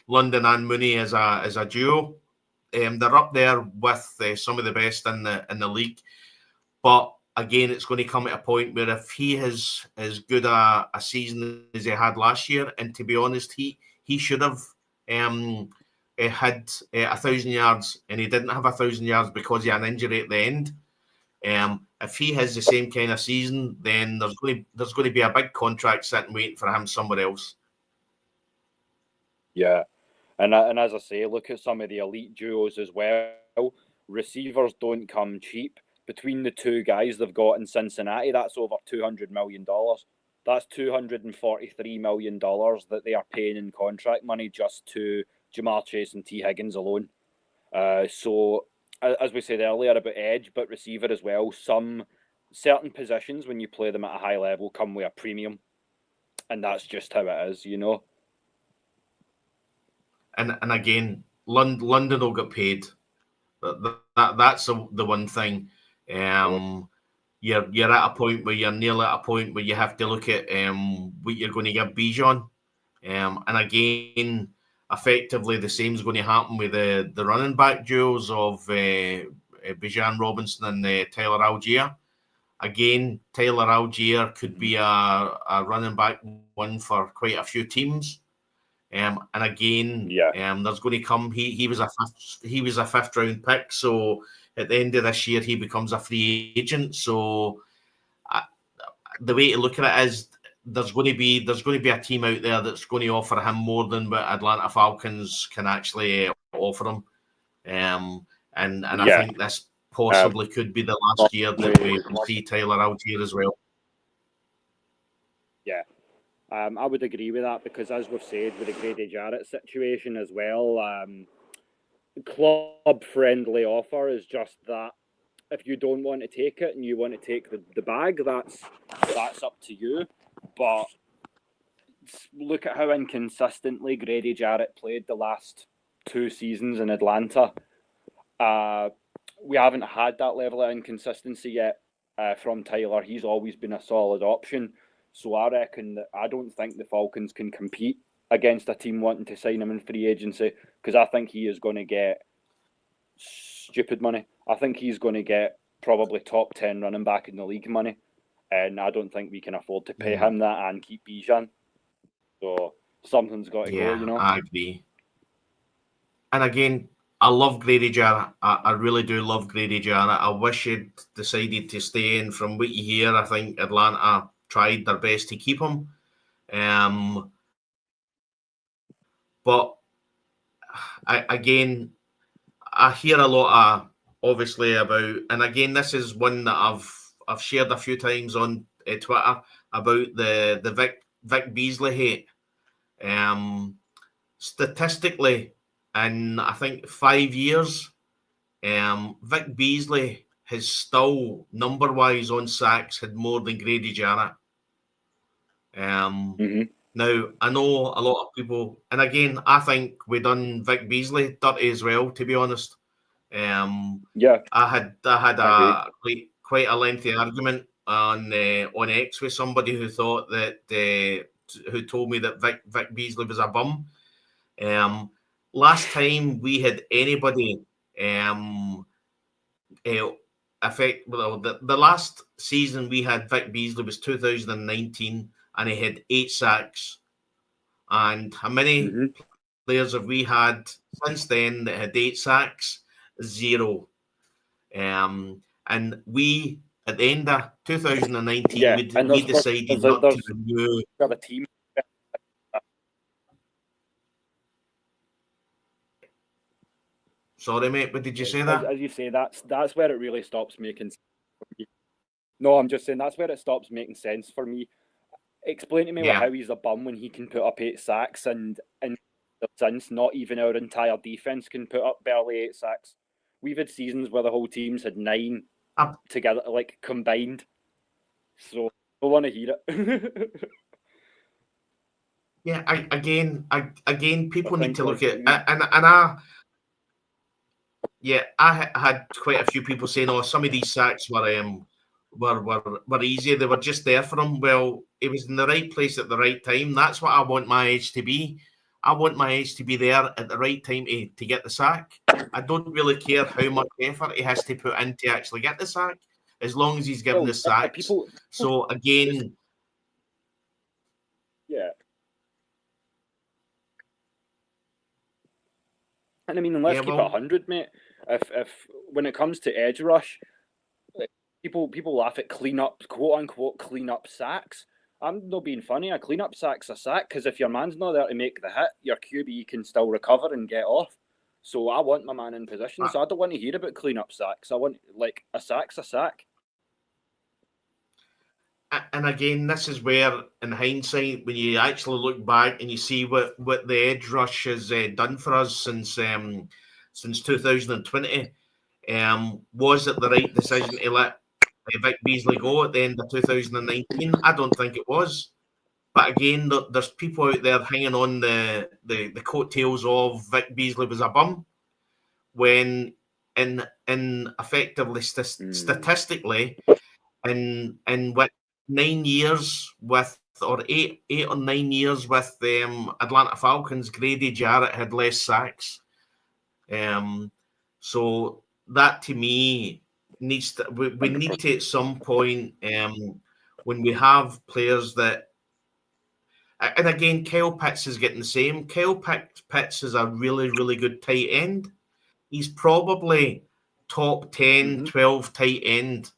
London and Mooney as a duo, they're up there with some of the best in the league. But again, it's going to come at a point where if he has as good a season as he had last year, and to be honest, he should have had 1,000 yards, and he didn't have 1,000 yards because he had an injury at the end. If he has the same kind of season, then there's going to be a big contract sitting waiting for him somewhere else. Yeah, and as I say, look at some of the elite duos as well. Receivers don't come cheap. Between the two guys they've got in Cincinnati, that's over $200 million. That's $243 million that they are paying in contract money just to Jamar Chase and T. Higgins alone. So, as we said earlier about edge, but receiver as well, some certain positions when you play them at a high level come with a premium. And that's just how it is, you know. And again, London will get paid. That's the one thing. You're at a point where you're nearly at a point where you have to look at what you're going to give Bijan. And again, effectively the same is going to happen with the running back duos of Bijan Robinson and Tyler Algier. Again, Tyler Algier could be a running back one for quite a few teams. And again, there's going to come. He was a fifth round pick, so at the end of this year he becomes a free agent. So the way to look at it is there's going to be a team out there that's going to offer him more than what Atlanta Falcons can actually offer him. And I think this possibly could be the last year that we see Tyler Algier as well. Yeah. I would agree with that because, as we've said, with the Grady Jarrett situation as well, club-friendly offer is just that. If you don't want to take it and you want to take the bag, that's up to you. But look at how inconsistently Grady Jarrett played the last 2 seasons in Atlanta. We haven't had that level of inconsistency yet from Tyler. He's always been a solid option. So I reckon that I don't think the Falcons can compete against a team wanting to sign him in free agency because I think he is going to get stupid money. I think he's going to get probably top 10 running back in the league money. And I don't think we can afford to pay him that and keep Bijan. So something's got to go, you know? I agree. And again, I love Grady Jarrett. I really do love Grady Jarrett. I wish he'd decided to stay in. From what you hear, I think Atlanta tried their best to keep him. But I hear a lot obviously about, and again, this is one that I've shared a few times on Twitter about the Vic Beasley hate. Statistically, in I think 5 years, Vic Beasley has still number-wise on sacks had more than Grady Jarrett. Now, I know a lot of people, and again, I think we done Vic Beasley dirty as well, to be honest. I had quite a lengthy argument on X with somebody who thought that who told me that Vic Beasley was a bum. Last time we had anybody the last season we had Vic Beasley was 2019, and he had 8 sacks. And how many players have we had since then that had 8 sacks? 0. And we, at the end of 2019, we decided not to renew the team. Sorry, mate, but did you say that? As you say, that's where it really stops making sense for me. No, I'm just saying that's where it stops making sense for me. Explain to me how he's a bum when he can put up 8 sacks and since not even our entire defense can put up barely 8 sacks. We've had seasons where the whole team's had 9 together, like combined. So I want to hear it. Yeah, again, people need to look at I had quite a few people saying, "Oh, some of these sacks were easy. They were just there for him." Well, he was in the right place at the right time. That's what I want my edge to be. I want my edge to be there at the right time to get the sack. I don't really care how much effort he has to put in to actually get the sack. as long as he's given the sacks. So again, yeah. And I mean, let's keep it 100, mate. If when it comes to edge rush, people laugh at quote unquote clean up sacks. I'm not being funny. A clean up sack's a sack, because if your man's not there to make the hit, your QB can still recover and get off. So I want my man in position. So I don't want to hear about clean up sacks. I want, like, a sack's a sack. And again, this is where, in hindsight, when you actually look back and you see what the edge rush has done for us since 2020, was it the right decision to let Vic Beasley go at the end of 2019? I don't think it was. But again, there's people out there hanging on the coattails of Vic Beasley was a bum, when in effectively statistically in what 9 years with, or eight or 9 years with Atlanta Falcons, Grady Jarrett had less sacks. So that, to me, needs to, we need to, at some point, when we have players that, and again, Kyle Pitts is getting the same. Kyle Pitts is a really, really good tight end. He's probably top 10, 12 tight end.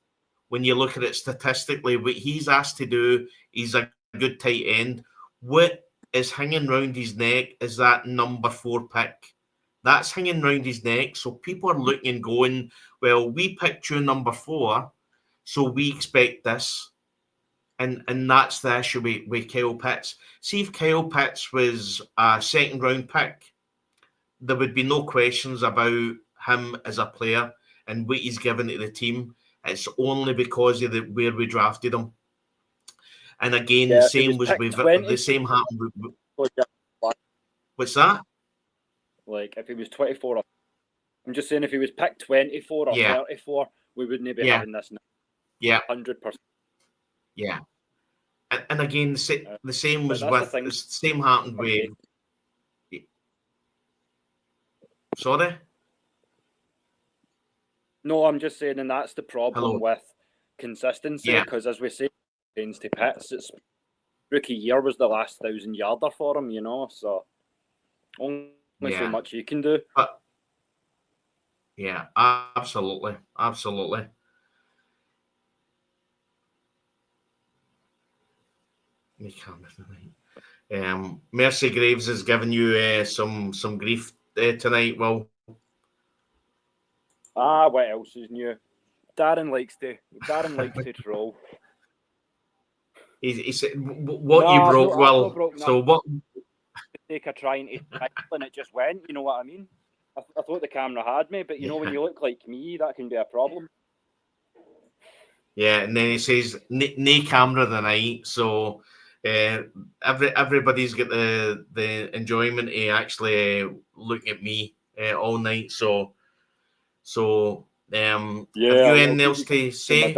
When you look at it statistically, what he's asked to do, he's a good tight end. What is hanging around his neck is that number 4 pick. That's hanging around his neck. So people are looking and going, well, we picked you number 4, so we expect this. And that's the issue with Kyle Pitts. See, if Kyle Pitts was a second round pick, there would be no questions about him as a player and what he's given to the team. It's only because of where we drafted him. And again, the same was with 20, the same happened with, what's that? Like, if he was 24, I'm just saying, if he was picked 24 or 34, we wouldn't be having this now. Yeah, 100%. Yeah, and again, the same was with the same happened with. Sorry. No, I'm just saying, and that's the problem with consistency, because as we say, James Pitts, it's rookie year was the last 1,000-yarder for him, you know, so only so much you can do. But, yeah, absolutely. Mercy Graves has given you some grief tonight. Well, what else is new? Darren likes to troll. He said what you broke. Well, so what? Take a trying to and it just went. You know what I mean? I thought the camera had me, but you know, when you look like me, that can be a problem. Yeah, and then he says, "No camera tonight." So everybody's got the enjoyment of actually looking at me all night. So have you anything else to say?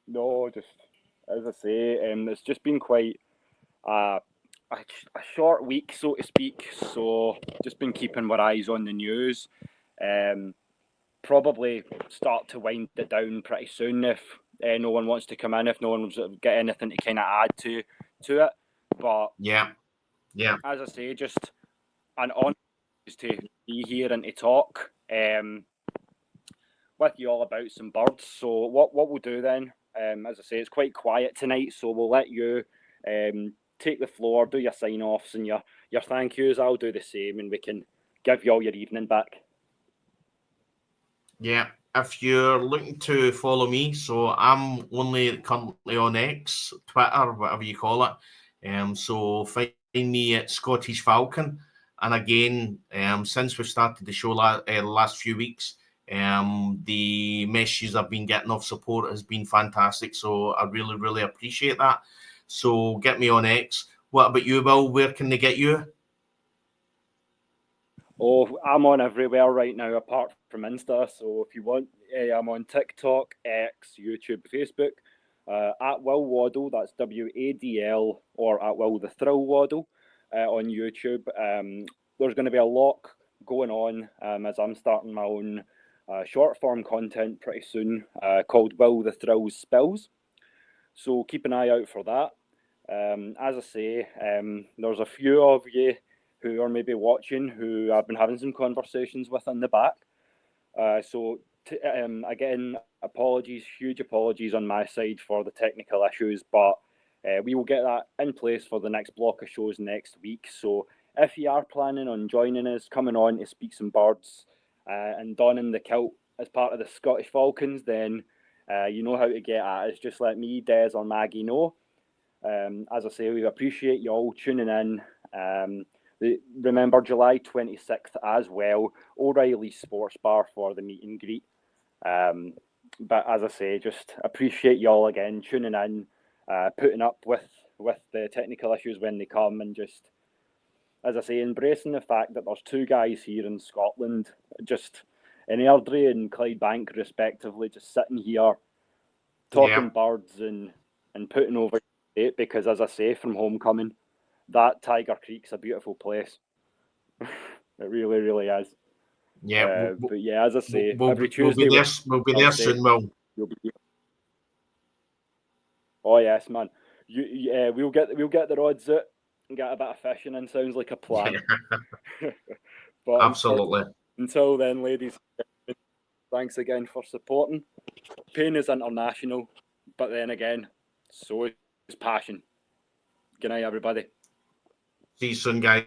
No, just as I say, it's just been quite a short week, so to speak. So just been keeping my eyes on the news. Probably start to wind it down pretty soon if no one wants to come in, if no one's got anything to kind of add to it. But yeah, as I say, just an honor to be here and to talk with you all about some birds. So what we'll do then, as I say, it's quite quiet tonight, so we'll let you take the floor, do your sign-offs and your thank yous. I'll do the same, and we can give you all your evening back. Yeah, if you're looking to follow me, so I'm only currently on X, Twitter, whatever you call it. So find me at Scottish Falcon. And again, since we started the show the last few weeks, the messages I've been getting of support has been fantastic. So I really, really appreciate that. So get me on X. What about you, Will? Where can they get you? Oh, I'm on everywhere right now, apart from Insta. So if you want, I'm on TikTok, X, YouTube, Facebook, at Will Waddle. That's WADL, or at Will the Thrill Waddle on YouTube. There's going to be a lot going on as I'm starting my own short form content pretty soon called Will the Thrills Spills. So keep an eye out for that. As I say, there's a few of you who are maybe watching who I've been having some conversations with in the back. Again, apologies, huge apologies on my side for the technical issues, but we will get that in place for the next block of shows next week. So if you are planning on joining us, coming on to speak some birds and donning the kilt as part of the Scottish Falcons, then you know how to get at us. Just let me, Des, or Maggie know. As I say, we appreciate you all tuning in. Remember, July 26th as well, O'Reilly's Sports Bar for the meet and greet. But as I say, just appreciate you all again tuning in, putting up with the technical issues when they come, and just, as I say, embracing the fact that there's two guys here in Scotland, just in Airdrie and Clydebank respectively, just sitting here talking birds and putting over it, because as I say, from homecoming, that Tiger Creek's a beautiful place. It really, really is. Yeah, but yeah, as I say, every we'll Tuesday be there soon, Will. You'll be here. Oh yes, man. We'll get the rods out and get a bit of fishing in. Sounds like a plan. But Absolutely. Until then, ladies, thanks again for supporting. Pain is international, but then again, so is passion. Good night, everybody. See you soon, guys.